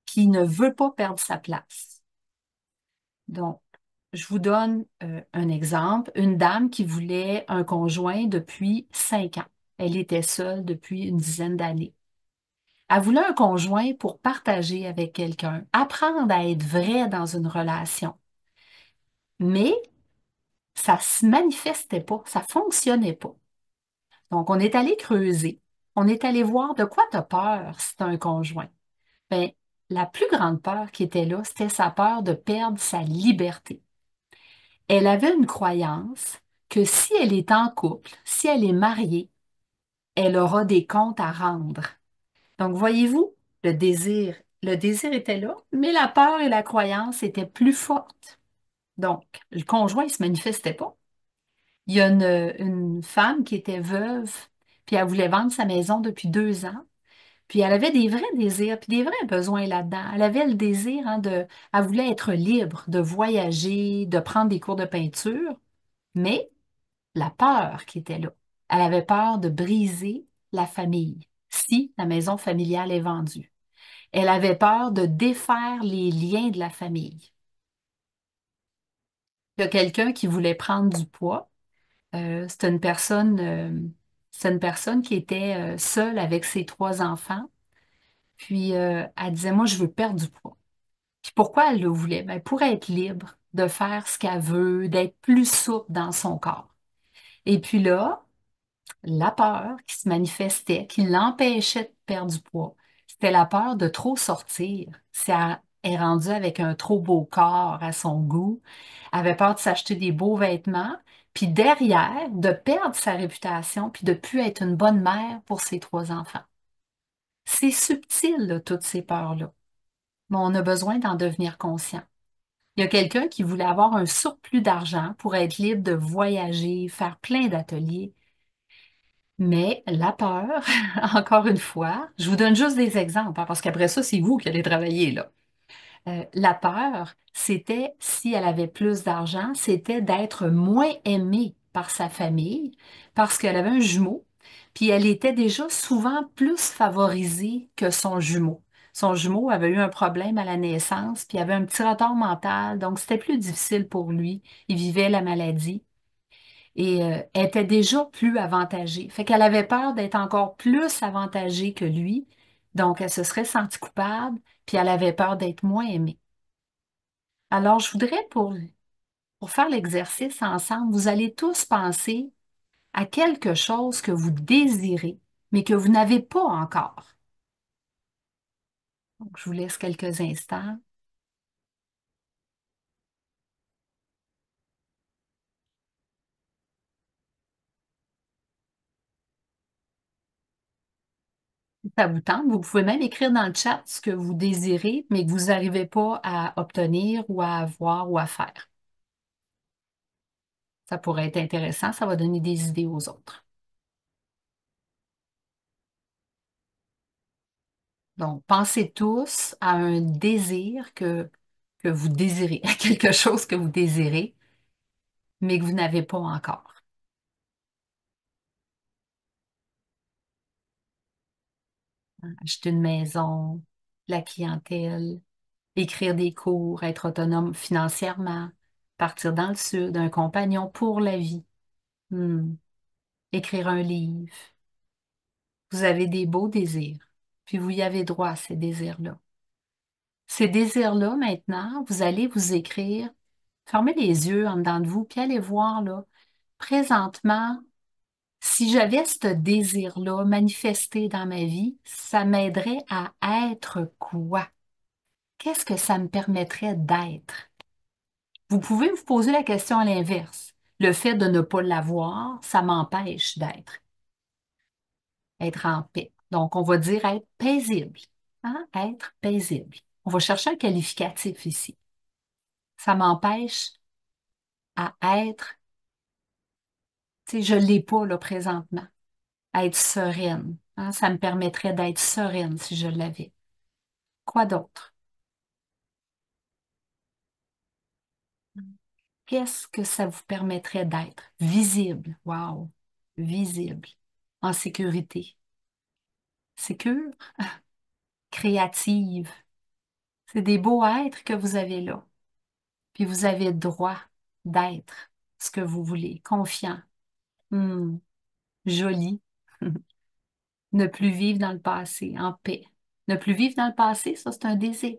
qui ne veut pas perdre sa place. Donc, je vous donne un exemple. Une dame qui voulait un conjoint depuis 5 ans. Elle était seule depuis une dizaine d'années. Elle voulait un conjoint pour partager avec quelqu'un, apprendre à être vrai dans une relation. Mais ça ne se manifestait pas, ça ne fonctionnait pas. Donc, on est allé creuser. On est allé voir de quoi tu as peur si tu as un conjoint. Bien, la plus grande peur qui était là, c'était sa peur de perdre sa liberté. Elle avait une croyance que si elle est en couple, si elle est mariée, elle aura des comptes à rendre. Donc, voyez-vous, Le désir était là, mais la peur et la croyance étaient plus fortes. Donc, le conjoint, il se manifestait pas. Il y a une femme qui était veuve, puis elle voulait vendre sa maison depuis 2 ans. Puis elle avait des vrais désirs, puis des vrais besoins là-dedans. Elle avait le désir, hein, elle voulait être libre, de voyager, de prendre des cours de peinture, mais la peur qui était là. Elle avait peur de briser la famille si la maison familiale est vendue. Elle avait peur de défaire les liens de la famille. Il y a quelqu'un qui voulait prendre du poids. C'est une personne qui était seule avec ses 3 enfants. Puis elle disait, moi, je veux perdre du poids. Puis pourquoi elle le voulait? Ben, pour être libre de faire ce qu'elle veut, d'être plus souple dans son corps. Et puis là, la peur qui se manifestait, qui l'empêchait de perdre du poids, c'était la peur de trop sortir. Si elle est rendue avec un trop beau corps à son goût, elle avait peur de s'acheter des beaux vêtements, puis derrière, de perdre sa réputation, puis de plus être une bonne mère pour ses 3 enfants. C'est subtil, là, toutes ces peurs-là, mais on a besoin d'en devenir conscient. Il y a quelqu'un qui voulait avoir un surplus d'argent pour être libre de voyager, faire plein d'ateliers. Mais la peur, encore une fois, je vous donne juste des exemples, hein, parce qu'après ça, c'est vous qui allez travailler là. La peur, c'était, si elle avait plus d'argent, c'était d'être moins aimée par sa famille parce qu'elle avait un jumeau, puis elle était déjà souvent plus favorisée que son jumeau. Son jumeau avait eu un problème à la naissance, puis il avait un petit retard mental, donc c'était plus difficile pour lui. Il vivait la maladie et elle était déjà plus avantagée. Fait qu'elle avait peur d'être encore plus avantagée que lui, donc elle se serait sentie coupable, puis elle avait peur d'être moins aimée. Alors, je voudrais, pour faire l'exercice ensemble, vous allez tous penser à quelque chose que vous désirez, mais que vous n'avez pas encore. Donc, je vous laisse quelques instants. Si ça vous tente, vous pouvez même écrire dans le chat ce que vous désirez, mais que vous n'arrivez pas à obtenir ou à avoir ou à faire. Ça pourrait être intéressant, ça va donner des idées aux autres. Donc, pensez tous à un désir que vous désirez, à quelque chose que vous désirez, mais que vous n'avez pas encore. Acheter une maison, la clientèle, écrire des cours, être autonome financièrement, partir dans le sud, un compagnon pour la vie, Hmm. Écrire un livre. Vous avez des beaux désirs, puis vous y avez droit à ces désirs-là. Ces désirs-là, maintenant, vous allez vous écrire, fermez les yeux en dedans de vous, puis allez voir, là, présentement, si j'avais ce désir-là manifesté dans ma vie, ça m'aiderait à être quoi? Qu'est-ce que ça me permettrait d'être? Vous pouvez vous poser la question à l'inverse. Le fait de ne pas l'avoir, ça m'empêche d'être, être en paix. Donc, on va dire être paisible. Hein? Être paisible. On va chercher un qualificatif ici. Ça m'empêche à être, tu sais, je ne l'ai pas là présentement, à être sereine. Hein? Ça me permettrait d'être sereine si je l'avais. Quoi d'autre? Qu'est-ce que ça vous permettrait d'être? Visible. Wow. Visible. En sécurité. Sécure, créative. C'est des beaux êtres que vous avez là. Puis vous avez le droit d'être ce que vous voulez. Confiant. Hmm, joli. Ne plus vivre dans le passé, en paix. Ne plus vivre dans le passé, ça, c'est un désir.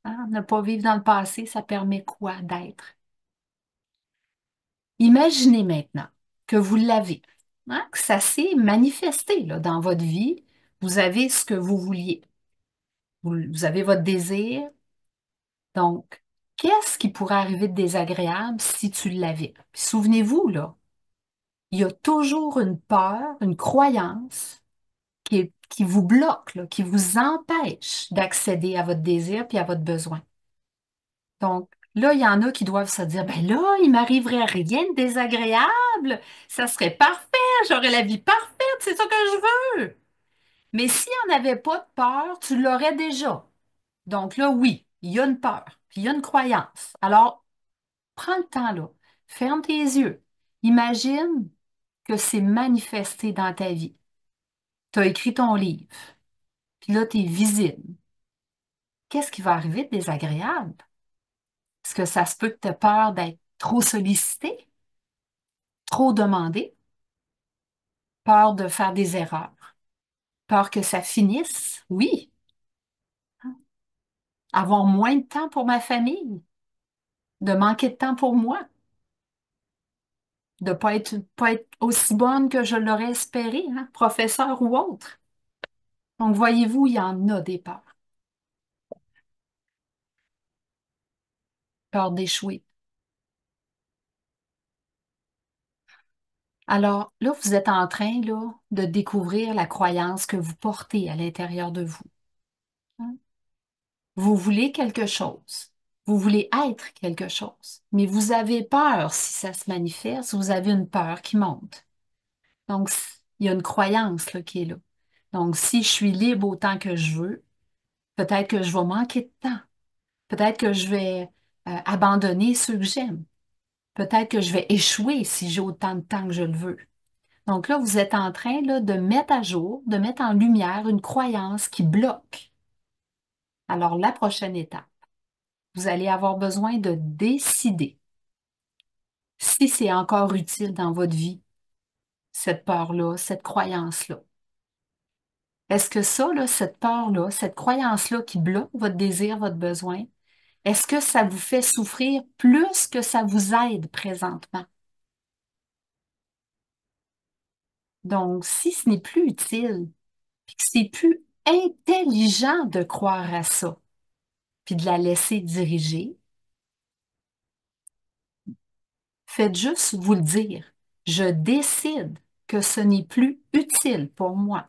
Hein? Ne pas vivre dans le passé, ça permet quoi d'être? Imaginez maintenant que vous l'avez, hein, que ça s'est manifesté là, dans votre vie. Vous avez ce que vous vouliez. Vous avez votre désir. Donc, qu'est-ce qui pourrait arriver de désagréable si tu l'avais? Puis souvenez-vous, là, il y a toujours une peur, une croyance qui vous bloque, là, qui vous empêche d'accéder à votre désir puis à votre besoin. Donc, là, il y en a qui doivent se dire, ben là, il m'arriverait rien de désagréable, ça serait parfait, j'aurais la vie parfaite, c'est ça que je veux. Mais s'il n'y en avait pas de peur, tu l'aurais déjà. Donc là, oui, il y a une peur, puis il y a une croyance. Alors, prends le temps, là, ferme tes yeux, imagine que c'est manifesté dans ta vie. Tu as écrit ton livre, puis là, tu es visible. Qu'est-ce qui va arriver de désagréable? Est-ce que ça se peut que tu aies peur d'être trop sollicité, trop demandé, peur de faire des erreurs, peur que ça finisse? Oui. Avoir moins de temps pour ma famille, de manquer de temps pour moi, de pas être aussi bonne que je l'aurais espéré, hein, professeur ou autre. Donc, voyez-vous, il y en a des peurs. Peur d'échouer. Alors, là, vous êtes en train, là, de découvrir la croyance que vous portez à l'intérieur de vous. Hein. Vous voulez quelque chose. Vous voulez être quelque chose. Mais vous avez peur si ça se manifeste, vous avez une peur qui monte. Donc, il y a une croyance, là, qui est là. Donc, si je suis libre autant que je veux, peut-être que je vais manquer de temps. Peut-être que je vais abandonner ceux que j'aime. Peut-être que je vais échouer si j'ai autant de temps que je le veux. Donc là, vous êtes en train là, de mettre à jour, de mettre en lumière une croyance qui bloque. Alors, la prochaine étape, vous allez avoir besoin de décider si c'est encore utile dans votre vie, cette peur-là, cette croyance-là. Est-ce que ça, là, cette peur-là, cette croyance-là qui bloque votre désir, votre besoin, est-ce que ça vous fait souffrir plus que ça vous aide présentement? Donc, si ce n'est plus utile, puis que c'est plus intelligent de croire à ça, puis de la laisser diriger, faites juste vous le dire. Je décide que ce n'est plus utile pour moi.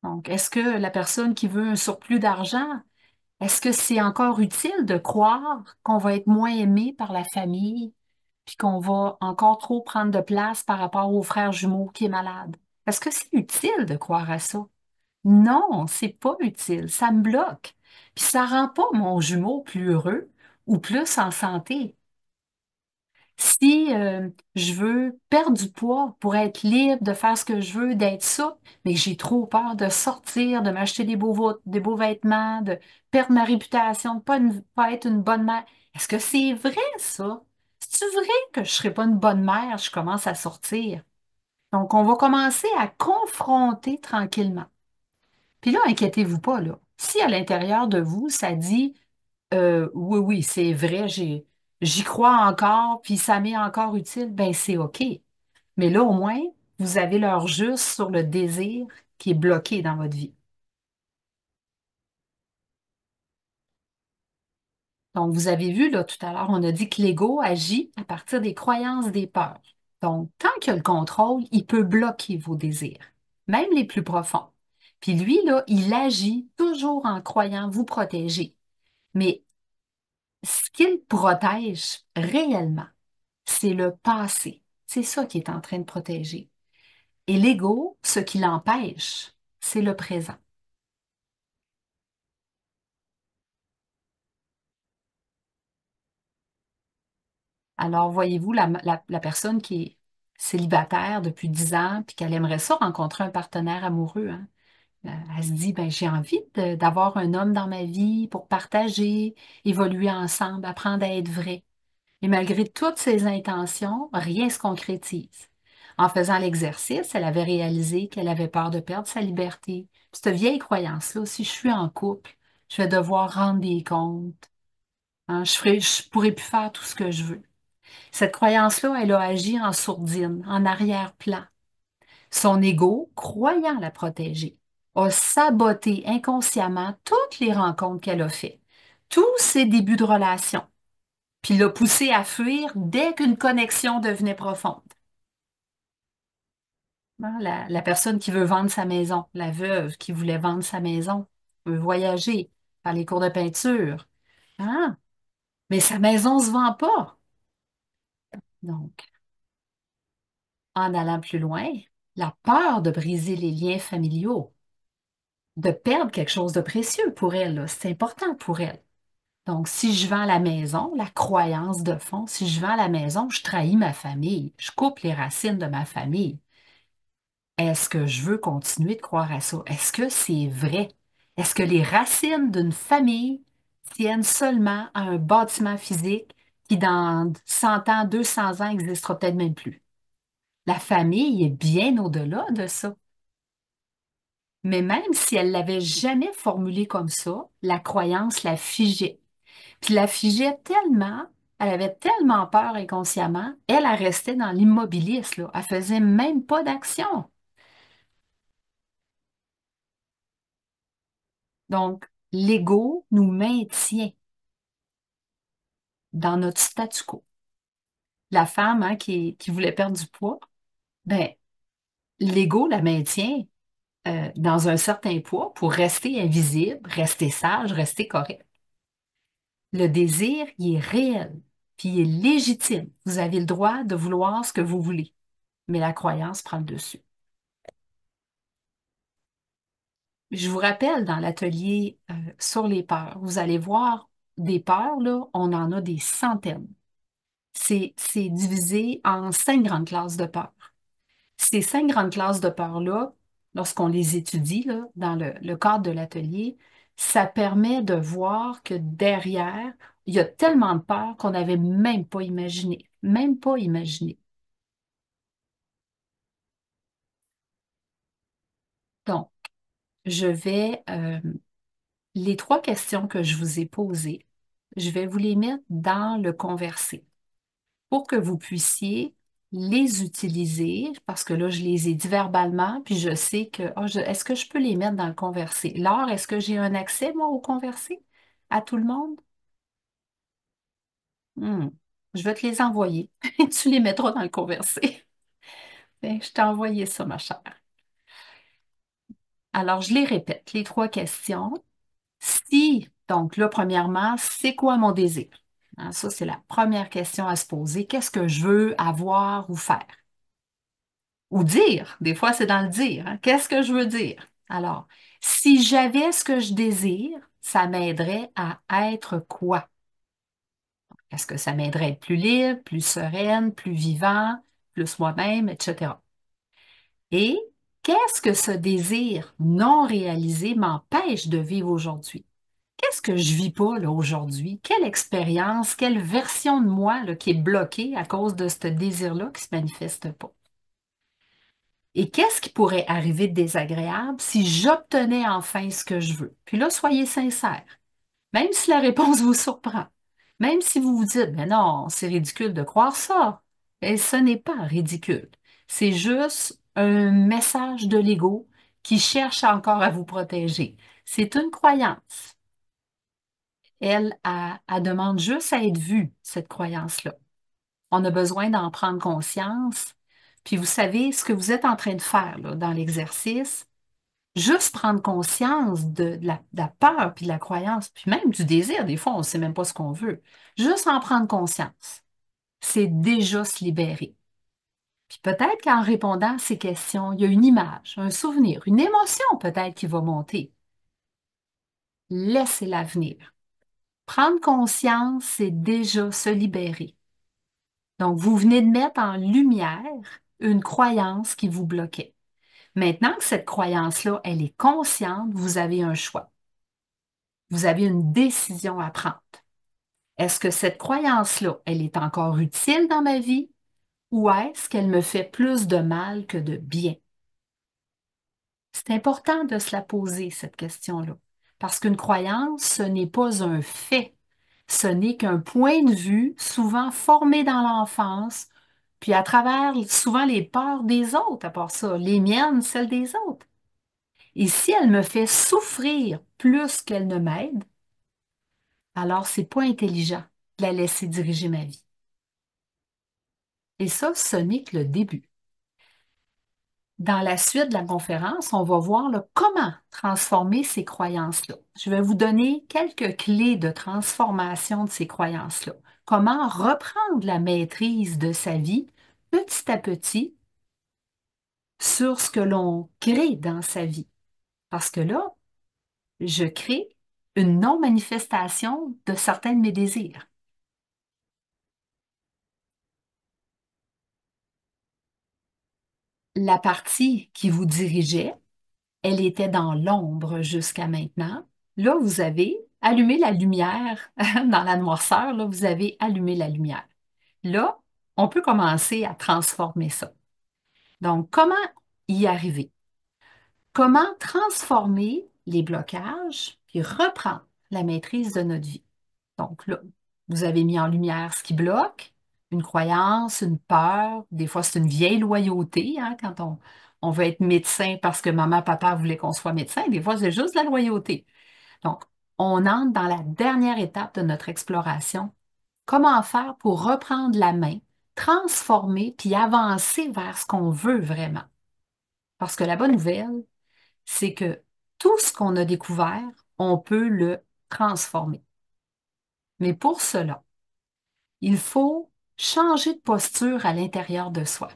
Donc, est-ce que la personne qui veut un surplus d'argent, est-ce que c'est encore utile de croire qu'on va être moins aimé par la famille, puis qu'on va encore trop prendre de place par rapport au frère jumeau qui est malade? Est-ce que c'est utile de croire à ça? Non, c'est pas utile. Ça me bloque. Puis ça rend pas mon jumeau plus heureux ou plus en santé. Si je veux perdre du poids pour être libre de faire ce que je veux, d'être souple, mais j'ai trop peur de sortir, de m'acheter des beaux vêtements, de perdre ma réputation, de pas être une bonne mère. Est-ce que c'est vrai, ça? C'est-tu vrai que je ne serai pas une bonne mère, je commence à sortir? Donc, on va commencer à confronter tranquillement. Puis là, inquiétez-vous pas, là. Si à l'intérieur de vous, ça dit oui, oui, c'est vrai, j'y crois encore, puis ça m'est encore utile, ben c'est OK. Mais là, au moins, vous avez l'heure juste sur le désir qui est bloqué dans votre vie. Donc, vous avez vu, là, tout à l'heure, on a dit que l'ego agit à partir des croyances, des peurs. Donc, tant qu'il y a le contrôle, il peut bloquer vos désirs, même les plus profonds. Puis lui, là, il agit toujours en croyant vous protéger. Mais ce qu'il protège réellement, c'est le passé. C'est ça qui est en train de protéger. Et l'ego, ce qui l'empêche, c'est le présent. Alors, voyez-vous, la personne qui est célibataire depuis 10 ans, puis qu'elle aimerait ça rencontrer un partenaire amoureux, hein, elle se dit, ben, j'ai envie d'avoir un homme dans ma vie pour partager, évoluer ensemble, apprendre à être vrai. Et malgré toutes ses intentions, rien ne se concrétise. En faisant l'exercice, elle avait réalisé qu'elle avait peur de perdre sa liberté. Puis cette vieille croyance-là, si je suis en couple, je vais devoir rendre des comptes. Hein, je pourrai plus faire tout ce que je veux. Cette croyance-là, elle a agi en sourdine, en arrière-plan. Son ego, croyant la protéger, a saboté inconsciemment toutes les rencontres qu'elle a faites, tous ses débuts de relation, puis l'a poussé à fuir dès qu'une connexion devenait profonde. Hein, la personne qui veut vendre sa maison, la veuve qui voulait vendre sa maison, veut voyager, faire les cours de peinture. Hein? Mais sa maison ne se vend pas. Donc, en allant plus loin, la peur de briser les liens familiaux, de perdre quelque chose de précieux pour elle, là, c'est important pour elle. Donc, si je vends la maison, la croyance de fond, si je vends la maison, je trahis ma famille, je coupe les racines de ma famille. Est-ce que je veux continuer de croire à ça? Est-ce que c'est vrai? Est-ce que les racines d'une famille tiennent seulement à un bâtiment physique qui, dans 100 ans, 200 ans, n'existera peut-être même plus? La famille est bien au-delà de ça. Mais même si elle l'avait jamais formulé comme ça, la croyance la figeait. Puis la figeait tellement, elle avait tellement peur inconsciemment, elle restait dans l'immobilisme, là. Elle faisait même pas d'action. Donc, l'ego nous maintient dans notre statu quo. La femme hein, qui voulait perdre du poids, ben, l'ego la maintient dans un certain poids pour rester invisible, rester sage, rester correct. Le désir, il est réel, puis il est légitime. Vous avez le droit de vouloir ce que vous voulez, mais la croyance prend le dessus. Je vous rappelle dans l'atelier sur les peurs, vous allez voir des peurs, là, on en a des centaines. C'est divisé en 5 grandes classes de peurs. Ces 5 grandes classes de peurs-là, lorsqu'on les étudie là, dans le cadre de l'atelier, ça permet de voir que derrière, il y a tellement de peurs qu'on n'avait même pas imaginé. Même pas imaginé. Donc, je vais, les 3 questions que je vous ai posées, je vais vous les mettre dans le conversé, pour que vous puissiez les utiliser, parce que là, je les ai dit verbalement, puis je sais que, est-ce que je peux les mettre dans le conversé? Laure, est-ce que j'ai un accès, moi, au conversé? À tout le monde? Hmm. Je vais te les envoyer. Tu les mettras dans le conversé. Je t'ai envoyé ça, ma chère. Alors, je les répète, les 3 questions. Si, donc là, premièrement, c'est quoi mon désir? Hein, ça, c'est la première question à se poser. Qu'est-ce que je veux avoir ou faire? Ou dire. Des fois, c'est dans le dire. Hein. Qu'est-ce que je veux dire? Alors, si j'avais ce que je désire, ça m'aiderait à être quoi? Est-ce que ça m'aiderait à être plus libre, plus sereine, plus vivant, plus moi-même, etc. Et qu'est-ce que ce désir non réalisé m'empêche de vivre aujourd'hui? Qu'est-ce que je vis pas là aujourd'hui? Quelle expérience, quelle version de moi là, qui est bloquée à cause de ce désir-là qui se manifeste pas? Et qu'est-ce qui pourrait arriver de désagréable si j'obtenais enfin ce que je veux? Puis là, soyez sincère. Même si la réponse vous surprend, même si vous vous dites, mais non, c'est ridicule de croire ça. Et ce n'est pas ridicule. C'est juste un message de l'ego qui cherche encore à vous protéger. C'est une croyance. Elle demande juste à être vue, cette croyance-là. On a besoin d'en prendre conscience. Puis vous savez, ce que vous êtes en train de faire là, dans l'exercice, juste prendre conscience de la peur, puis de la croyance, puis même du désir. Des fois, on ne sait même pas ce qu'on veut. Juste en prendre conscience, c'est déjà se libérer. Puis peut-être qu'en répondant à ces questions, il y a une image, un souvenir, une émotion peut-être qui va monter. Laissez-la venir. Prendre conscience, c'est déjà se libérer. Donc, vous venez de mettre en lumière une croyance qui vous bloquait. Maintenant que cette croyance-là, elle est consciente, vous avez un choix. Vous avez une décision à prendre. Est-ce que cette croyance-là, elle est encore utile dans ma vie ou est-ce qu'elle me fait plus de mal que de bien? C'est important de se la poser, cette question-là, parce qu'une croyance, ce n'est pas un fait, ce n'est qu'un point de vue souvent formé dans l'enfance, puis à travers souvent les peurs des autres, à part ça, les miennes, celles des autres. Et si elle me fait souffrir plus qu'elle ne m'aide, alors c'est pas intelligent de la laisser diriger ma vie. Et ça, ce n'est que le début. Dans la suite de la conférence, on va voir là, comment transformer ces croyances-là. Je vais vous donner quelques clés de transformation de ces croyances-là. Comment reprendre la maîtrise de sa vie petit à petit sur ce que l'on crée dans sa vie. Parce que là, je crée une non-manifestation de certains de mes désirs. La partie qui vous dirigeait, elle était dans l'ombre jusqu'à maintenant. Là, vous avez allumé la lumière dans la noirceur, là, vous avez allumé la lumière. Là, on peut commencer à transformer ça. Donc, comment y arriver? Comment transformer les blocages puis reprendre la maîtrise de notre vie? Donc là, vous avez mis en lumière ce qui bloque, une croyance, une peur, des fois c'est une vieille loyauté, hein, quand on veut être médecin parce que maman, papa voulaient qu'on soit médecin, des fois c'est juste la loyauté. Donc, on entre dans la dernière étape de notre exploration. Comment faire pour reprendre la main, transformer puis avancer vers ce qu'on veut vraiment? Parce que la bonne nouvelle, c'est que tout ce qu'on a découvert, on peut le transformer. Mais pour cela, il faut changer de posture à l'intérieur de soi.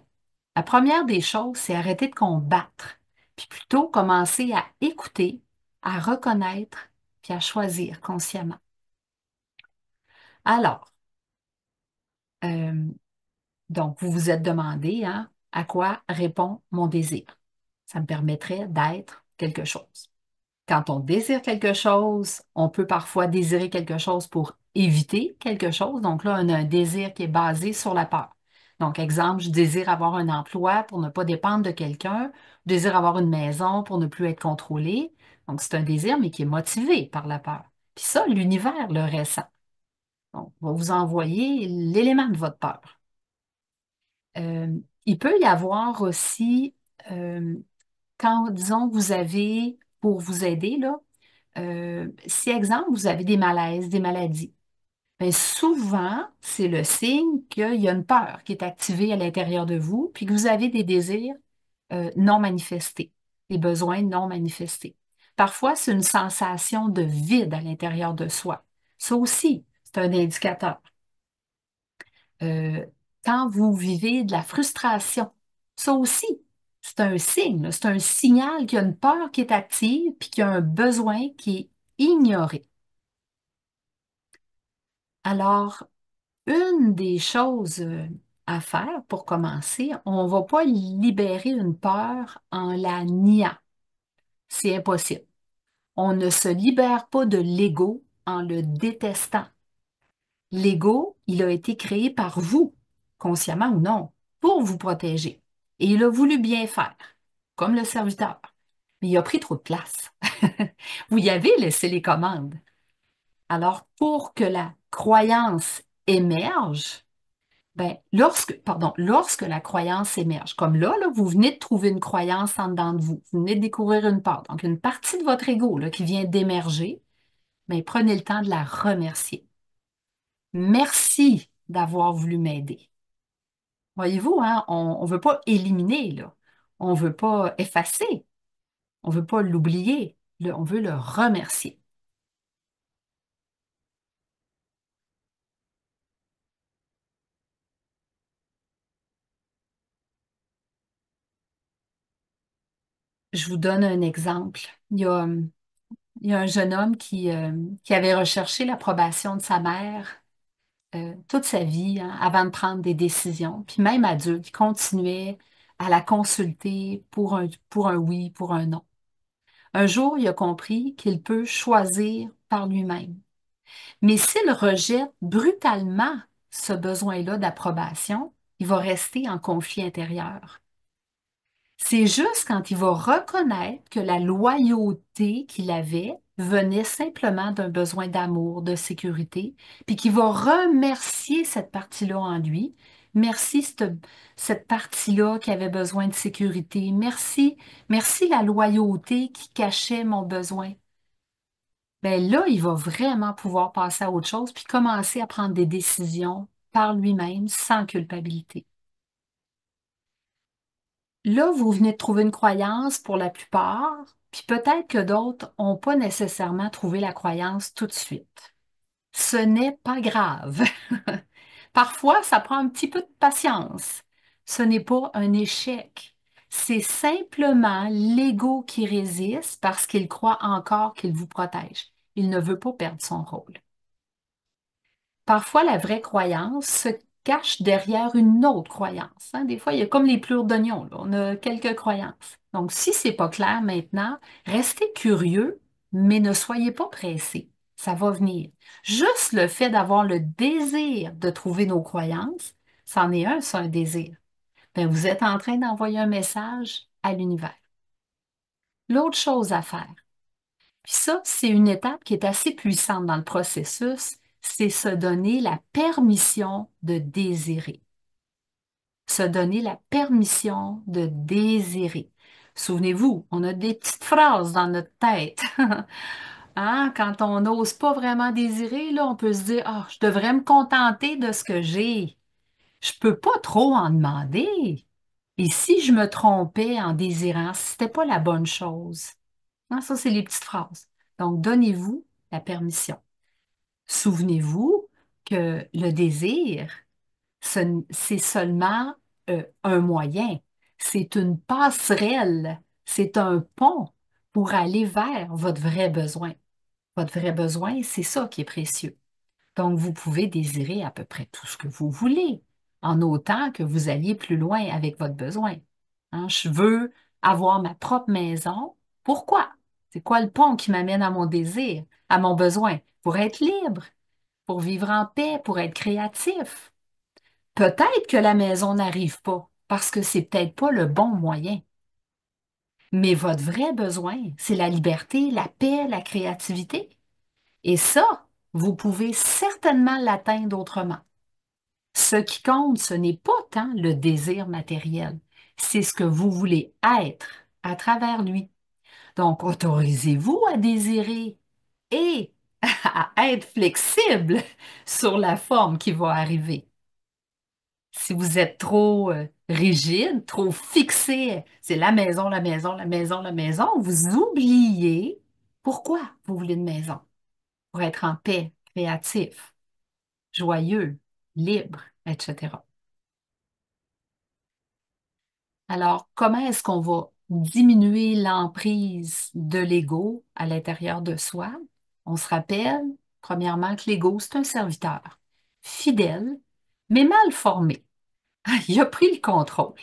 La première des choses, c'est arrêter de combattre, puis plutôt commencer à écouter, à reconnaître, puis à choisir consciemment. Alors, euh, donc, vous vous êtes demandé, hein, à quoi répond mon désir? Ça me permettrait d'être quelque chose. Quand on désire quelque chose, on peut parfois désirer quelque chose pour éviter quelque chose. Donc là, on a un désir qui est basé sur la peur. Donc, exemple, je désire avoir un emploi pour ne pas dépendre de quelqu'un, je désire avoir une maison pour ne plus être contrôlé. Donc, c'est un désir, mais qui est motivé par la peur. Puis ça, l'univers le ressent. Donc, on va vous envoyer l'élément de votre peur. Euh, il peut y avoir aussi, euh, quand, disons, vous avez, pour vous aider, là, si, exemple, vous avez des malaises, des maladies, bien, souvent, c'est le signe qu'il y a une peur qui est activée à l'intérieur de vous, puis que vous avez des désirs non manifestés, des besoins non manifestés. Parfois, c'est une sensation de vide à l'intérieur de soi. Ça aussi, c'est un indicateur. Euh, Quand vous vivez de la frustration, ça aussi, c'est un signe, là. C'est un signal qu'il y a une peur qui est active, puis qu'il y a un besoin qui est ignoré. Alors, une des choses à faire pour commencer, on ne va pas libérer une peur en la niant. C'est impossible. On ne se libère pas de l'ego en le détestant. L'ego, il a été créé par vous, consciemment ou non, pour vous protéger. Et il a voulu bien faire, comme le serviteur. Mais il a pris trop de place. Vous y avez laissé les commandes. Alors, pour que la croyance émerge, ben, lorsque la croyance émerge, comme là, vous venez de trouver une croyance en dedans de vous, vous venez de découvrir une part, donc une partie de votre ego là, qui vient d'émerger, ben, prenez le temps de la remercier. Merci d'avoir voulu m'aider. Voyez-vous, hein, on ne veut pas éliminer, là. On ne veut pas effacer, on ne veut pas l'oublier, on veut le remercier. Je vous donne un exemple. Il y a un jeune homme qui avait recherché l'approbation de sa mère toute sa vie, hein, avant de prendre des décisions. Puis même adulte, il continuait à la consulter pour un oui, pour un non. Un jour, il a compris qu'il peut choisir par lui-même. Mais s'il rejette brutalement ce besoin-là d'approbation, il va rester en conflit intérieur. C'est juste quand il va reconnaître que la loyauté qu'il avait venait simplement d'un besoin d'amour, de sécurité, puis qu'il va remercier cette partie-là en lui. Merci cette partie-là qui avait besoin de sécurité. Merci, merci la loyauté qui cachait mon besoin. Ben là, il va vraiment pouvoir passer à autre chose puis commencer à prendre des décisions par lui-même sans culpabilité. Là, vous venez de trouver une croyance pour la plupart, puis peut-être que d'autres n'ont pas nécessairement trouvé la croyance tout de suite. Ce n'est pas grave. Parfois, ça prend un petit peu de patience. Ce n'est pas un échec. C'est simplement l'ego qui résiste parce qu'il croit encore qu'il vous protège. Il ne veut pas perdre son rôle. Parfois, la vraie croyance se cache derrière une autre croyance, hein. Des fois, il y a comme les plures d'oignon, là. On a quelques croyances. Donc, si c'est pas clair maintenant, restez curieux, mais ne soyez pas pressés. Ça va venir. Juste le fait d'avoir le désir de trouver nos croyances, c'en est un, c'est un désir. Ben, vous êtes en train d'envoyer un message à l'univers. L'autre chose à faire, puis ça, c'est une étape qui est assez puissante dans le processus, c'est se donner la permission de désirer. Se donner la permission de désirer. Souvenez-vous, on a des petites phrases dans notre tête. Hein? Quand on n'ose pas vraiment désirer, là, on peut se dire, ah, je devrais me contenter de ce que j'ai. Je peux pas trop en demander. Et si je me trompais en désirant, si c'était pas la bonne chose? Hein, ça, c'est les petites phrases. Donc, donnez-vous la permission. Souvenez-vous que le désir, c'est seulement un moyen. C'est une passerelle. C'est un pont pour aller vers votre vrai besoin. Votre vrai besoin, c'est ça qui est précieux. Donc, vous pouvez désirer à peu près tout ce que vous voulez, en autant que vous alliez plus loin avec votre besoin. Hein, je veux avoir ma propre maison. Pourquoi? C'est quoi le pont qui m'amène à mon désir, à mon besoin? Pour être libre, pour vivre en paix, pour être créatif. Peut-être que la maison n'arrive pas, parce que c'est peut-être pas le bon moyen. Mais votre vrai besoin, c'est la liberté, la paix, la créativité. Et ça, vous pouvez certainement l'atteindre autrement. Ce qui compte, ce n'est pas tant le désir matériel, c'est ce que vous voulez être à travers lui. Donc, autorisez-vous à désirer et à être flexible sur la forme qui va arriver. Si vous êtes trop rigide, trop fixé, c'est la maison, la maison, la maison, la maison, vous oubliez pourquoi vous voulez une maison. Pour être en paix, créatif, joyeux, libre, etc. Alors, comment est-ce qu'on va diminuer l'emprise de l'ego à l'intérieur de soi? On se rappelle, premièrement, que l'ego, c'est un serviteur, fidèle, mais mal formé. Il a pris le contrôle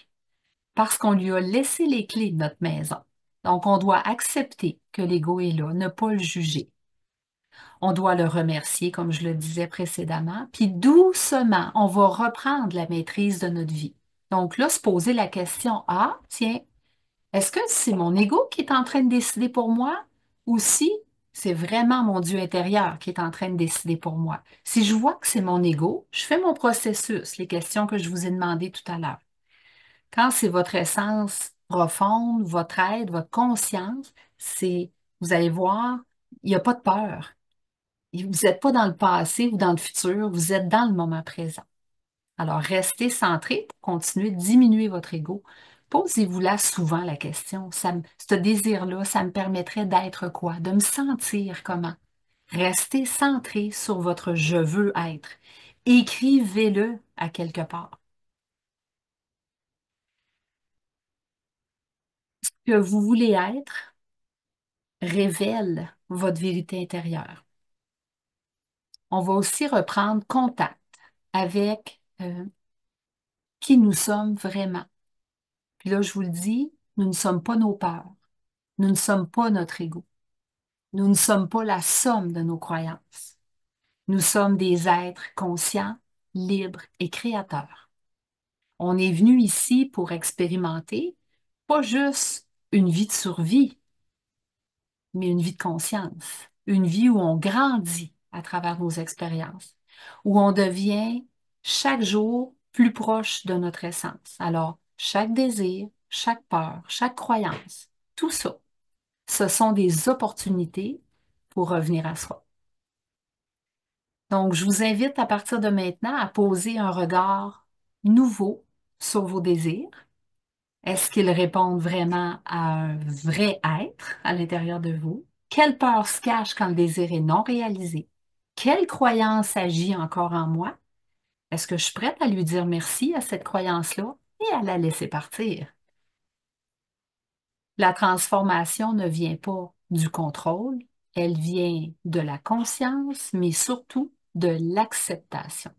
parce qu'on lui a laissé les clés de notre maison. Donc, on doit accepter que l'ego est là, ne pas le juger. On doit le remercier, comme je le disais précédemment, puis doucement, on va reprendre la maîtrise de notre vie. Donc là, se poser la question, ah, tiens, est-ce que c'est mon ego qui est en train de décider pour moi ou si c'est vraiment mon Dieu intérieur qui est en train de décider pour moi? Si je vois que c'est mon ego, je fais mon processus, les questions que je vous ai demandées tout à l'heure. Quand c'est votre essence profonde, votre être, votre conscience, vous allez voir, il n'y a pas de peur. Vous n'êtes pas dans le passé ou dans le futur, vous êtes dans le moment présent. Alors, restez centré pour continuer de diminuer votre ego. Posez-vous là souvent la question, ce désir-là, ça me permettrait d'être quoi? De me sentir comment? Restez centré sur votre je veux être. Écrivez-le à quelque part. Ce que vous voulez être révèle votre vérité intérieure. On va aussi reprendre contact avec qui nous sommes vraiment. Puis là, je vous le dis, nous ne sommes pas nos peurs. Nous ne sommes pas notre ego. Nous ne sommes pas la somme de nos croyances. Nous sommes des êtres conscients, libres et créateurs. On est venu ici pour expérimenter pas juste une vie de survie, mais une vie de conscience, une vie où on grandit à travers nos expériences, où on devient chaque jour plus proche de notre essence. Alors, chaque désir, chaque peur, chaque croyance, tout ça, ce sont des opportunités pour revenir à soi. Donc, je vous invite à partir de maintenant à poser un regard nouveau sur vos désirs, Est-ce qu'ils répondent vraiment à un vrai être à l'intérieur de vous? Quelle peur se cache quand le désir est non réalisé? Quelle croyance agit encore en moi? Est-ce que je suis prête à lui dire merci à cette croyance-là et à la laisser partir? La transformation ne vient pas du contrôle, elle vient de la conscience, mais surtout de l'acceptation.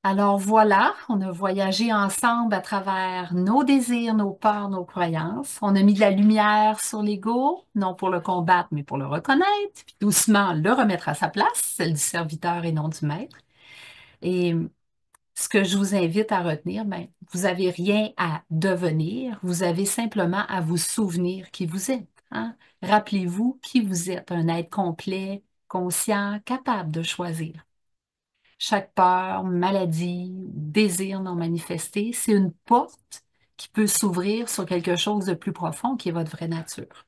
Alors voilà, on a voyagé ensemble à travers nos désirs, nos peurs, nos croyances. On a mis de la lumière sur l'ego, non pour le combattre, mais pour le reconnaître, puis doucement le remettre à sa place, celle du serviteur et non du maître. Et ce que je vous invite à retenir, ben, vous n'avez rien à devenir, vous avez simplement à vous souvenir qui vous êtes, hein. Rappelez-vous qui vous êtes, un être complet, conscient, capable de choisir. Chaque peur, maladie, désir non manifesté, c'est une porte qui peut s'ouvrir sur quelque chose de plus profond qui est votre vraie nature.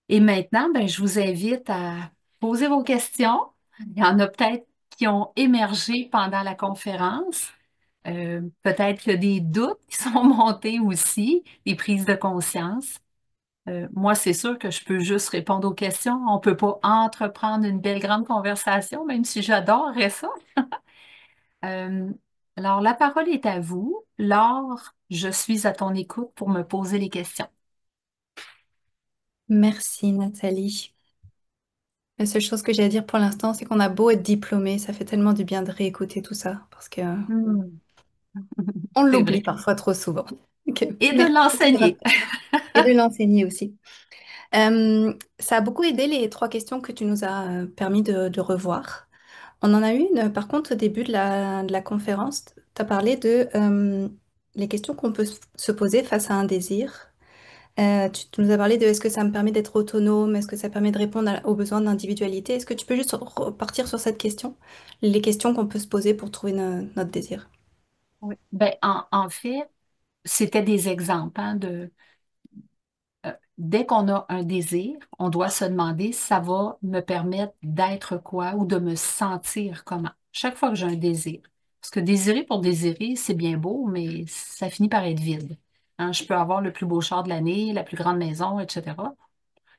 Et maintenant, ben, je vous invite à poser vos questions. Il y en a peut-être qui ont émergé pendant la conférence. Peut-être qu'il y a des doutes qui sont montés aussi, des prises de conscience. Moi, c'est sûr que je peux juste répondre aux questions. On ne peut pas entreprendre une belle grande conversation, même si j'adorerais ça. Euh, alors, la parole est à vous. Laure, je suis à ton écoute pour me poser les questions. Merci Nathalie. La seule chose que j'ai à dire pour l'instant, c'est qu'on a beau être diplômé, ça fait tellement du bien de réécouter tout ça, parce que Hmm. on C'est l'oublie vrai. parfois trop souvent. Ok, Et de merci pour ce l'enseigner. rappel. Et de l'enseigner aussi. Ça a beaucoup aidé les trois questions que tu nous as permis de revoir. On en a eu une, par contre, au début de la conférence. Tu as parlé de les questions qu'on peut se poser face à un désir. Tu nous as parlé de est-ce que ça me permet d'être autonome? Est-ce que ça permet de répondre aux besoins d'individualité? Est-ce que tu peux juste repartir sur cette question? Les questions qu'on peut se poser pour trouver notre désir. Oui. Ben, en fait, c'était des exemples, hein, dès qu'on a un désir, on doit se demander, ça va me permettre d'être quoi ou de me sentir comment. Chaque fois que j'ai un désir. Parce que désirer pour désirer, c'est bien beau, mais ça finit par être vide. Hein, je peux avoir le plus beau char de l'année, la plus grande maison, etc.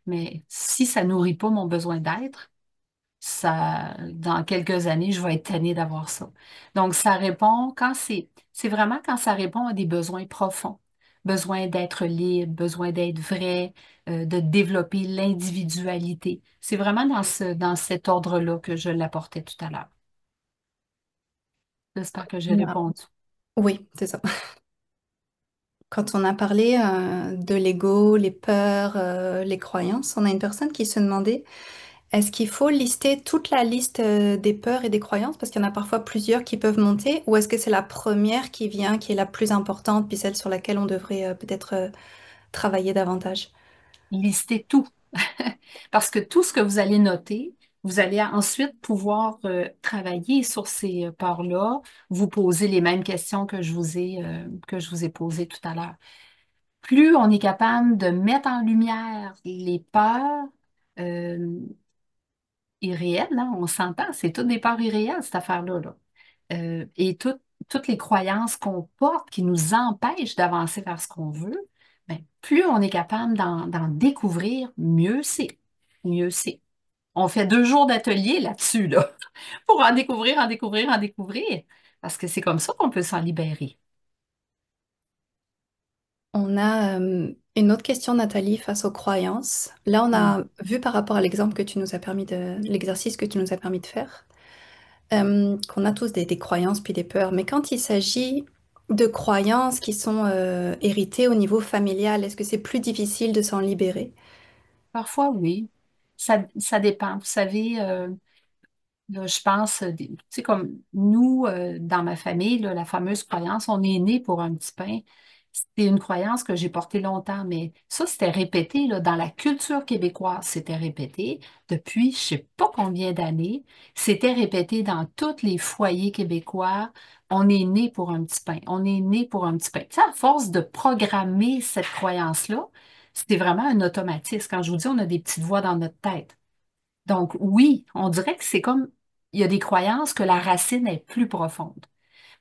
Mais si ça nourrit pas mon besoin d'être, ça, dans quelques années, je vais être tannée d'avoir ça. Donc, ça répond c'est vraiment quand ça répond à des besoins profonds. Besoin d'être libre, besoin d'être vrai, de développer l'individualité. C'est vraiment dans cet ordre-là que je l'apportais tout à l'heure. J'espère que j'ai Ah, répondu. oui, c'est ça. Quand on a parlé de l'ego, les peurs, les croyances, on a une personne qui se demandait est-ce qu'il faut lister toute la liste des peurs et des croyances parce qu'il y en a parfois plusieurs qui peuvent monter ou est-ce que c'est la première qui vient, qui est la plus importante, puis celle sur laquelle on devrait peut-être travailler davantage? Listez tout. Parce que tout ce que vous allez noter, vous allez ensuite pouvoir travailler sur ces peurs-là, vous poser les mêmes questions que je vous ai posées tout à l'heure. Plus on est capable de mettre en lumière les peurs euh, irréelles, hein, on s'entend, c'est toutes des peurs irréelles, cette affaire-là, là. Et toutes les croyances qu'on porte qui nous empêchent d'avancer vers ce qu'on veut, ben, plus on est capable d'en découvrir, mieux c'est. Mieux c'est. On fait 2 jours d'atelier là-dessus, là, pour en découvrir, en découvrir, en découvrir. Parce que c'est comme ça qu'on peut s'en libérer. On a une autre question, Nathalie, face aux croyances. Là, on Mm. a vu par rapport à l'exemple que tu nous as permis l'exercice que tu nous as permis de faire, qu'on a tous des croyances puis des peurs. Mais quand il s'agit de croyances qui sont héritées au niveau familial, est-ce que c'est plus difficile de s'en libérer? Parfois, oui. Ça dépend. Vous savez, là, je pense, tu sais, comme nous, dans ma famille, là, la fameuse croyance, on est né pour un petit pain. C'est une croyance que j'ai portée longtemps, mais ça, c'était répété, là, dans la culture québécoise, c'était répété depuis je sais pas combien d'années. C'était répété dans tous les foyers québécois. On est né pour un petit pain. On est né pour un petit pain. Tu sais, à force de programmer cette croyance-là, c'était vraiment un automatisme. Quand je vous dis, on a des petites voix dans notre tête. Donc, oui, on dirait que c'est comme, il y a des croyances que la racine est plus profonde.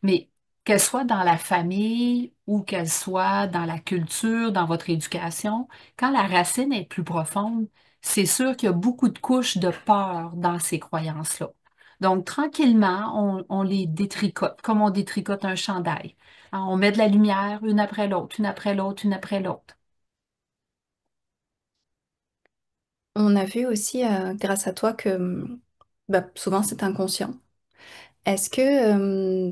Mais qu'elle soit dans la famille ou qu'elle soit dans la culture, dans votre éducation, quand la racine est plus profonde, c'est sûr qu'il y a beaucoup de couches de peur dans ces croyances-là. Donc, tranquillement, on les détricote, comme on détricote un chandail. Hein, on met de la lumière une après l'autre, une après l'autre, une après l'autre. On a vu aussi, grâce à toi, que bah, souvent c'est inconscient. Est-ce que,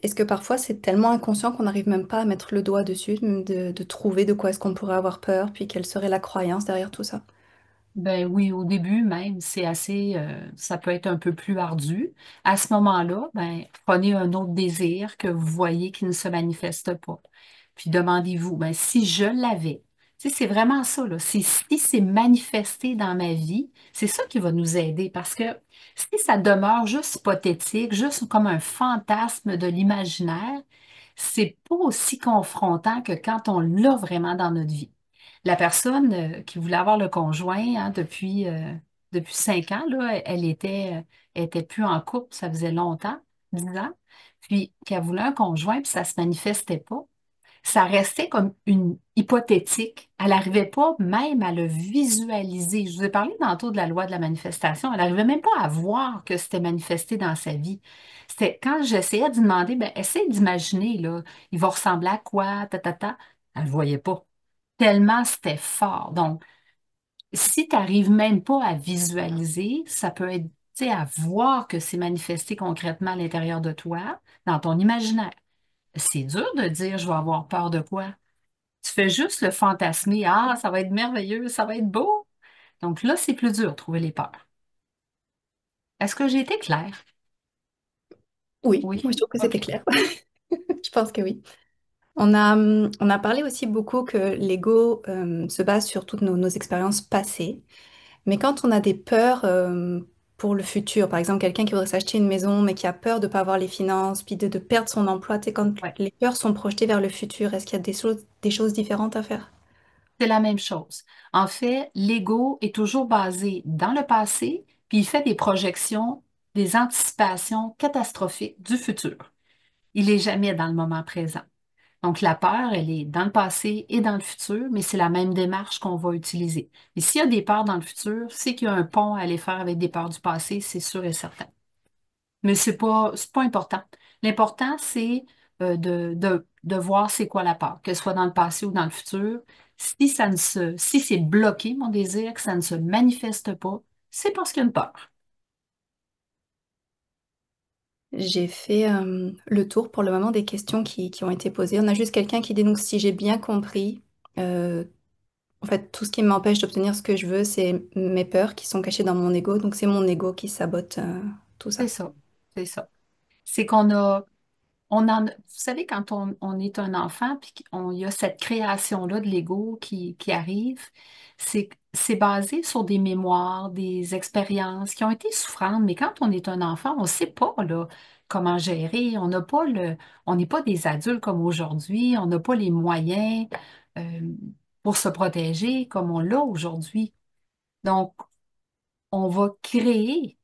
est-ce que parfois c'est tellement inconscient qu'on n'arrive même pas à mettre le doigt dessus, de trouver de quoi est-ce qu'on pourrait avoir peur, puis quelle serait la croyance derrière tout ça? Ben oui, au début même, c'est assez, ça peut être un peu plus ardu. À ce moment-là, ben, prenez un autre désir que vous voyez qui ne se manifeste pas. Puis demandez-vous, ben, si je l'avais, tu sais, c'est vraiment ça, là. Si c'est manifesté dans ma vie, c'est ça qui va nous aider parce que si ça demeure juste hypothétique, juste comme un fantasme de l'imaginaire, c'est pas aussi confrontant que quand on l'a vraiment dans notre vie. La personne qui voulait avoir le conjoint hein, depuis 5 ans, là, elle était plus en couple, ça faisait longtemps, 10 ans, puis qu'elle voulait un conjoint, puis ça se manifestait pas. Ça restait comme une hypothétique. Elle n'arrivait pas même à le visualiser. Je vous ai parlé tantôt de la loi de la manifestation. Elle n'arrivait même pas à voir que c'était manifesté dans sa vie. C'était quand j'essayais de lui demander, ben, essaye d'imaginer, là, il va ressembler à quoi, ta, ta, ta. Elle ne voyait pas tellement c'était fort. Donc, si tu n'arrives même pas à visualiser, ça peut être, tu sais, à voir que c'est manifesté concrètement à l'intérieur de toi, dans ton imaginaire. C'est dur de dire, je vais avoir peur de quoi. Tu fais juste le fantasmer, ah, ça va être merveilleux, ça va être beau. Donc là, c'est plus dur de trouver les peurs. Est-ce que j'ai été claire? Oui, Oui. moi je trouve que c'était OK. clair. Je pense que oui. On a parlé aussi beaucoup que l'ego se base sur toutes nos expériences passées. Mais quand on a des peurs pour le futur, par exemple quelqu'un qui voudrait s'acheter une maison mais qui a peur de ne pas avoir les finances, puis de perdre son emploi, tu sais, quand Ouais. les peurs sont projetées vers le futur, est-ce qu'il y a des choses différentes à faire? C'est la même chose. En fait, l'ego est toujours basé dans le passé, puis il fait des projections, des anticipations catastrophiques du futur. Il n'est jamais dans le moment présent. Donc, la peur, elle est dans le passé et dans le futur, mais c'est la même démarche qu'on va utiliser. Et s'il y a des peurs dans le futur, c'est qu'il y a un pont à aller faire avec des peurs du passé, c'est sûr et certain. Mais c'est pas important. L'important, c'est de voir c'est quoi la peur, que ce soit dans le passé ou dans le futur. Si c'est bloqué, mon désir, que ça ne se manifeste pas, c'est parce qu'il y a une peur. J'ai fait le tour pour le moment des questions qui ont été posées. On a juste quelqu'un qui dit donc si j'ai bien compris, euh, en fait tout ce qui m'empêche d'obtenir ce que je veux, c'est mes peurs qui sont cachées dans mon ego. Donc c'est mon ego qui sabote tout C'est ça. ça. C'est ça. C'est qu'on a vous savez, quand on est un enfant, puis il y a cette création-là de l'ego qui arrive, c'est basé sur des mémoires, des expériences qui ont été souffrantes, mais quand on est un enfant, on ne sait pas là, comment gérer, on n'est pas des adultes comme aujourd'hui, on n'a pas les moyens euh, pour se protéger comme on l'a aujourd'hui. Donc, on va créer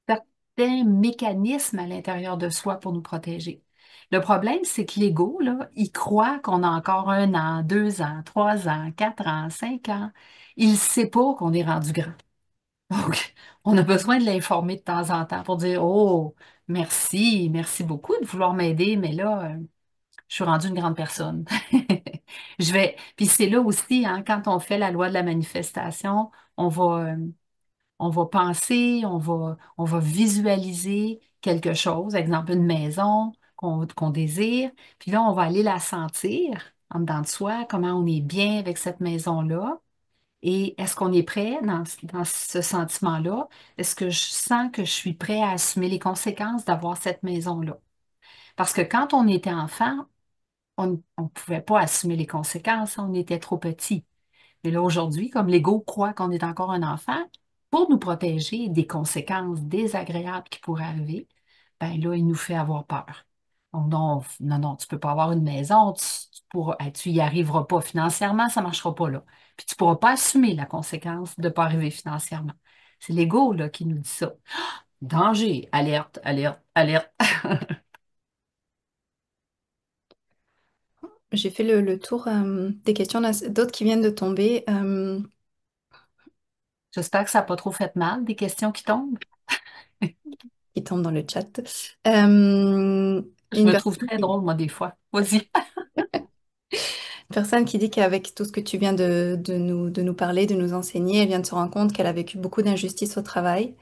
certains mécanismes à l'intérieur de soi pour nous protéger. Le problème, c'est que l'ego, là, il croit qu'on a encore 1 an, 2 ans, 3 ans, 4 ans, 5 ans. Il ne sait pas qu'on est rendu grand. Donc, on a besoin de l'informer de temps en temps pour dire, oh, merci, merci beaucoup de vouloir m'aider, mais là, je suis rendue une grande personne. Puis c'est là aussi, hein, quand on fait la loi de la manifestation, on va, on va penser, on va visualiser quelque chose, exemple une maison qu'on désire, puis là, on va aller la sentir en dedans de soi, comment on est bien avec cette maison-là, et est-ce qu'on est prêt dans ce sentiment-là? Est-ce que je sens que je suis prêt à assumer les conséquences d'avoir cette maison-là? Parce que quand on était enfant, on ne pouvait pas assumer les conséquences, on était trop petit. Mais là, aujourd'hui, comme l'ego croit qu'on est encore un enfant, pour nous protéger des conséquences désagréables qui pourraient arriver, ben là, il nous fait avoir peur. Donc, non, non, non, tu peux pas avoir une maison, tu y arriveras pas financièrement, ça marchera pas là. Puis tu pourras pas assumer la conséquence de pas arriver financièrement. C'est l'ego, là, qui nous dit ça. Danger, alerte, alerte, alerte. J'ai fait le tour des questions, d'autres qui viennent de tomber, J'espère que ça n'a pas trop fait mal, des questions qui tombent. qui tombent dans le chat. Euh, Je une me personne trouve très qui, drôle, moi, des fois. Vas-y. personne qui dit qu'avec tout ce que tu viens de nous parler, de nous enseigner, elle vient de se rendre compte qu'elle a vécu beaucoup d'injustices au travail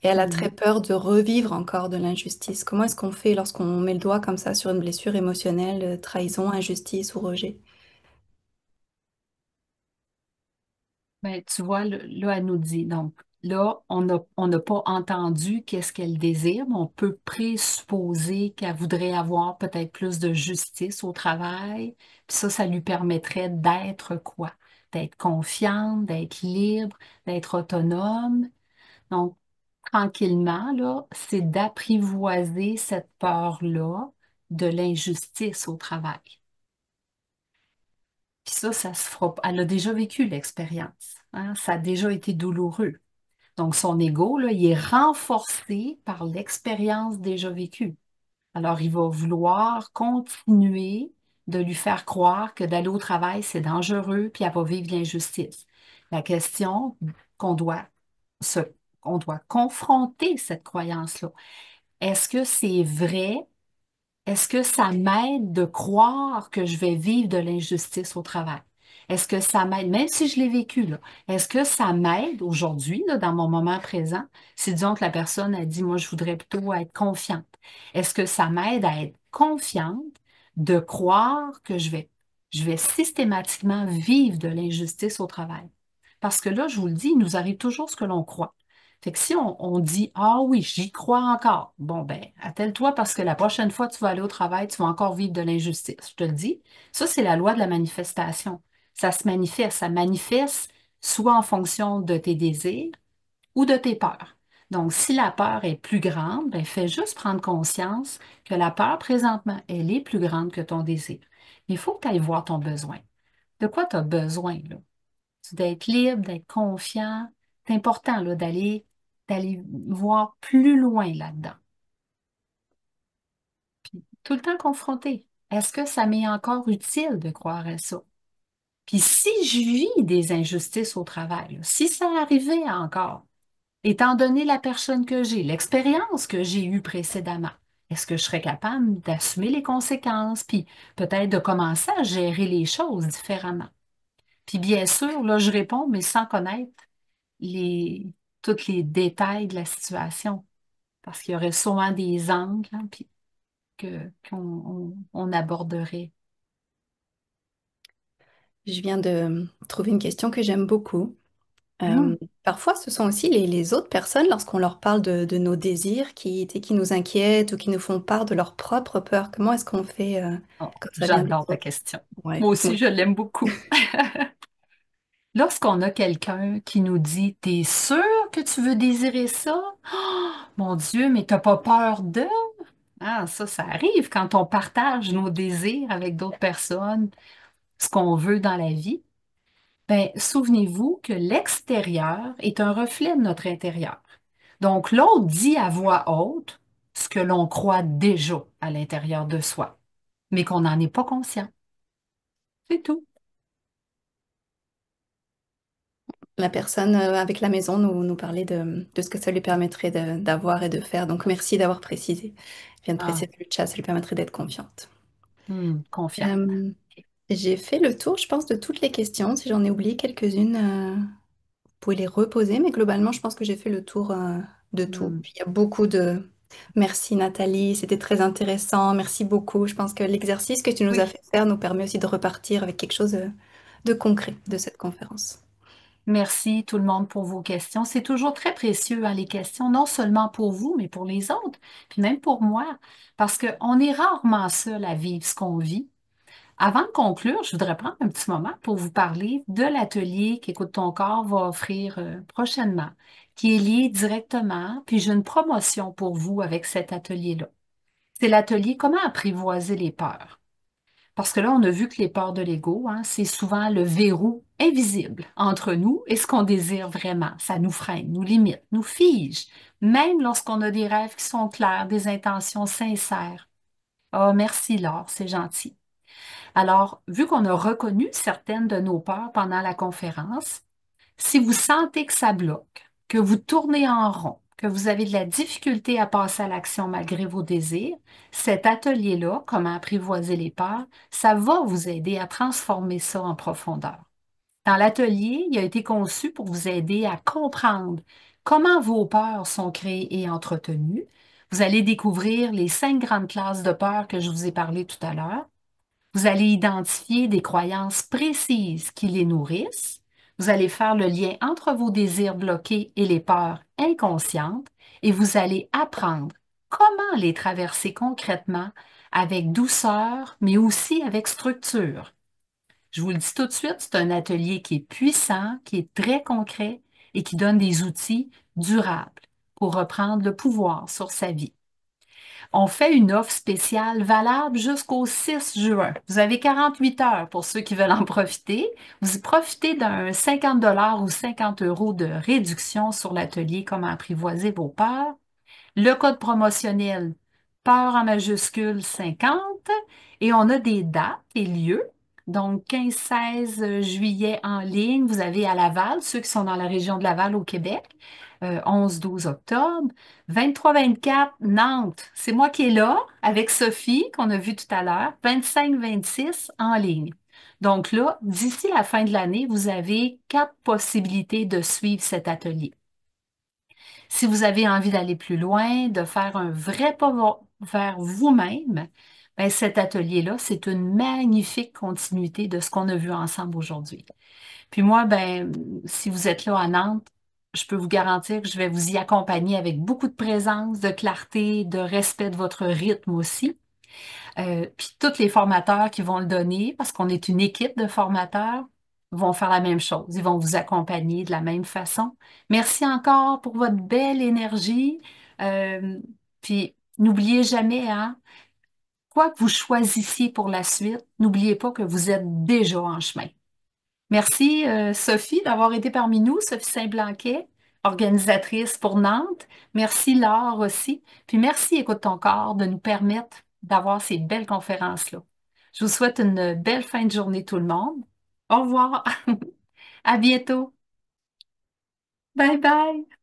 et elle a très Hmm. peur de revivre encore de l'injustice. Comment est-ce qu'on fait lorsqu'on met le doigt comme ça sur une blessure émotionnelle, trahison, injustice ou rejet? Ben, tu vois, là, elle nous dit, donc, là, on n'a pas entendu qu'est-ce qu'elle désire, mais on peut présupposer qu'elle voudrait avoir peut-être plus de justice au travail. Puis ça lui permettrait d'être quoi? D'être confiante, d'être libre, d'être autonome. Donc, tranquillement, là, c'est d'apprivoiser cette peur-là de l'injustice au travail. Puis ça se fera pas. Elle a déjà vécu l'expérience, hein. Ça a déjà été douloureux. Donc, son ego, là, il est renforcé par l'expérience déjà vécue. Alors, il va vouloir continuer de lui faire croire que d'aller au travail, c'est dangereux, puis elle va vivre l'injustice. La question qu'on doit se, on doit confronter cette croyance-là. Est-ce que c'est vrai? Est-ce que ça m'aide de croire que je vais vivre de l'injustice au travail? Est-ce que ça m'aide, même si je l'ai vécu, là, est-ce que ça m'aide aujourd'hui, là, dans mon moment présent, si disons que la personne a dit, moi, je voudrais plutôt être confiante. Est-ce que ça m'aide à être confiante de croire que je vais systématiquement vivre de l'injustice au travail? Parce que là, je vous le dis, il nous arrive toujours ce que l'on croit. Fait que si on dit, ah oui, j'y crois encore, bon, ben, attelle-toi parce que la prochaine fois que tu vas aller au travail, tu vas encore vivre de l'injustice. Je te le dis. Ça, c'est la loi de la manifestation. Ça se manifeste. Ça manifeste soit en fonction de tes désirs ou de tes peurs. Donc, si la peur est plus grande, ben, fais juste prendre conscience que la peur, présentement, elle est plus grande que ton désir. Il faut que tu ailles voir ton besoin. De quoi tu as besoin, là? D'être libre, d'être confiant. C'est important là, d'aller voir plus loin là-dedans. Tout le temps confronté. Est-ce que ça m'est encore utile de croire à ça? Puis si je vis des injustices au travail, là, si ça arrivait encore, étant donné la personne que j'ai, l'expérience que j'ai eue précédemment, est-ce que je serais capable d'assumer les conséquences, puis peut-être de commencer à gérer les choses différemment? Puis bien sûr, là, je réponds, mais sans connaître les, tous les détails de la situation, parce qu'il y aurait souvent des angles hein, puis qu'on on aborderait. Je viens de trouver une question que j'aime beaucoup. Euh, Hum. parfois, ce sont aussi les autres personnes, lorsqu'on leur parle de nos désirs, qui nous inquiètent ou qui nous font part de leurs propres peurs. Comment est-ce qu'on fait Oh, quand ça vient des j'adore ta autres? question. Ouais, Moi moi aussi, je aussi. l'aime beaucoup. Lorsqu'on a quelqu'un qui nous dit, t'es sûr que tu veux désirer ça? Oh, mon Dieu, mais t'as pas peur de? Ah, ça arrive quand on partage nos désirs avec d'autres personnes, ce qu'on veut dans la vie. Ben, souvenez-vous que l'extérieur est un reflet de notre intérieur. Donc, l'autre dit à voix haute ce que l'on croit déjà à l'intérieur de soi, mais qu'on n'en est pas conscient. C'est tout. La personne avec la maison nous parlait de ce que ça lui permettrait d'avoir et de faire. Donc, merci d'avoir précisé. Je viens de Ah, préciser le chat, ça lui permettrait d'être confiante. confiante. Euh, j'ai fait le tour, je pense, de toutes les questions. Si j'en ai oublié quelques-unes, vous pouvez les reposer, mais globalement, je pense que j'ai fait le tour de tout. Hmm. Puis, il y a beaucoup de... Merci Nathalie, c'était très intéressant. Merci beaucoup. Je pense que l'exercice que tu nous as Oui. fait faire nous permet aussi de repartir avec quelque chose de concret de cette conférence. Merci tout le monde pour vos questions. C'est toujours très précieux, hein, les questions, non seulement pour vous, mais pour les autres, puis même pour moi, parce qu'on est rarement seul à vivre ce qu'on vit. Avant de conclure, je voudrais prendre un petit moment pour vous parler de l'atelier qu'Écoute ton corps va offrir prochainement, qui est lié directement, puis j'ai une promotion pour vous avec cet atelier-là. C'est l'atelier Comment apprivoiser les peurs. Parce que là, on a vu que les peurs de l'ego, hein, c'est souvent le verrou invisible entre nous et ce qu'on désire vraiment. Ça nous freine, nous limite, nous fige, même lorsqu'on a des rêves qui sont clairs, des intentions sincères. Ah, merci Laure, c'est gentil. Alors, vu qu'on a reconnu certaines de nos peurs pendant la conférence, si vous sentez que ça bloque, que vous tournez en rond, que vous avez de la difficulté à passer à l'action malgré vos désirs, cet atelier-là, comment apprivoiser les peurs, ça va vous aider à transformer ça en profondeur. Dans l'atelier, il a été conçu pour vous aider à comprendre comment vos peurs sont créées et entretenues. Vous allez découvrir les 5 grandes classes de peurs que je vous ai parlé tout à l'heure. Vous allez identifier des croyances précises qui les nourrissent. Vous allez faire le lien entre vos désirs bloqués et les peurs inconscientes et vous allez apprendre comment les traverser concrètement avec douceur, mais aussi avec structure. Je vous le dis tout de suite, c'est un atelier qui est puissant, qui est très concret et qui donne des outils durables pour reprendre le pouvoir sur sa vie. On fait une offre spéciale valable jusqu'au 6 juin. Vous avez 48 heures pour ceux qui veulent en profiter. Vous profitez d'un 50 ou 50 € de réduction sur l'atelier Comment apprivoiser vos peurs. Le code promotionnel peur en majuscule 50 et on a des dates et lieux. Donc 15-16 juillet en ligne, vous avez à Laval, ceux qui sont dans la région de Laval au Québec. 11-12 octobre. 23-24 Nantes, c'est moi qui est là avec Sophie qu'on a vu tout à l'heure. 25-26 en ligne. Donc là, d'ici la fin de l'année, vous avez 4 possibilités de suivre cet atelier. Si vous avez envie d'aller plus loin, de faire un vrai pas vers vous-même, ben cet atelier-là, c'est une magnifique continuité de ce qu'on a vu ensemble aujourd'hui. Puis moi, ben, si vous êtes là à Nantes, je peux vous garantir que je vais vous y accompagner avec beaucoup de présence, de clarté, de respect de votre rythme aussi. Puis tous les formateurs qui vont le donner, parce qu'on est une équipe de formateurs, vont faire la même chose. Ils vont vous accompagner de la même façon. Merci encore pour votre belle énergie. Euh, puis n'oubliez jamais, hein, quoi que vous choisissiez pour la suite, n'oubliez pas que vous êtes déjà en chemin. Merci, Sophie, d'avoir été parmi nous, Sophie Saint-Blanquet, organisatrice pour Nantes. Merci, Laure aussi. Puis merci, Écoute ton corps, de nous permettre d'avoir ces belles conférences-là. Je vous souhaite une belle fin de journée, tout le monde. Au revoir. À bientôt. Bye bye.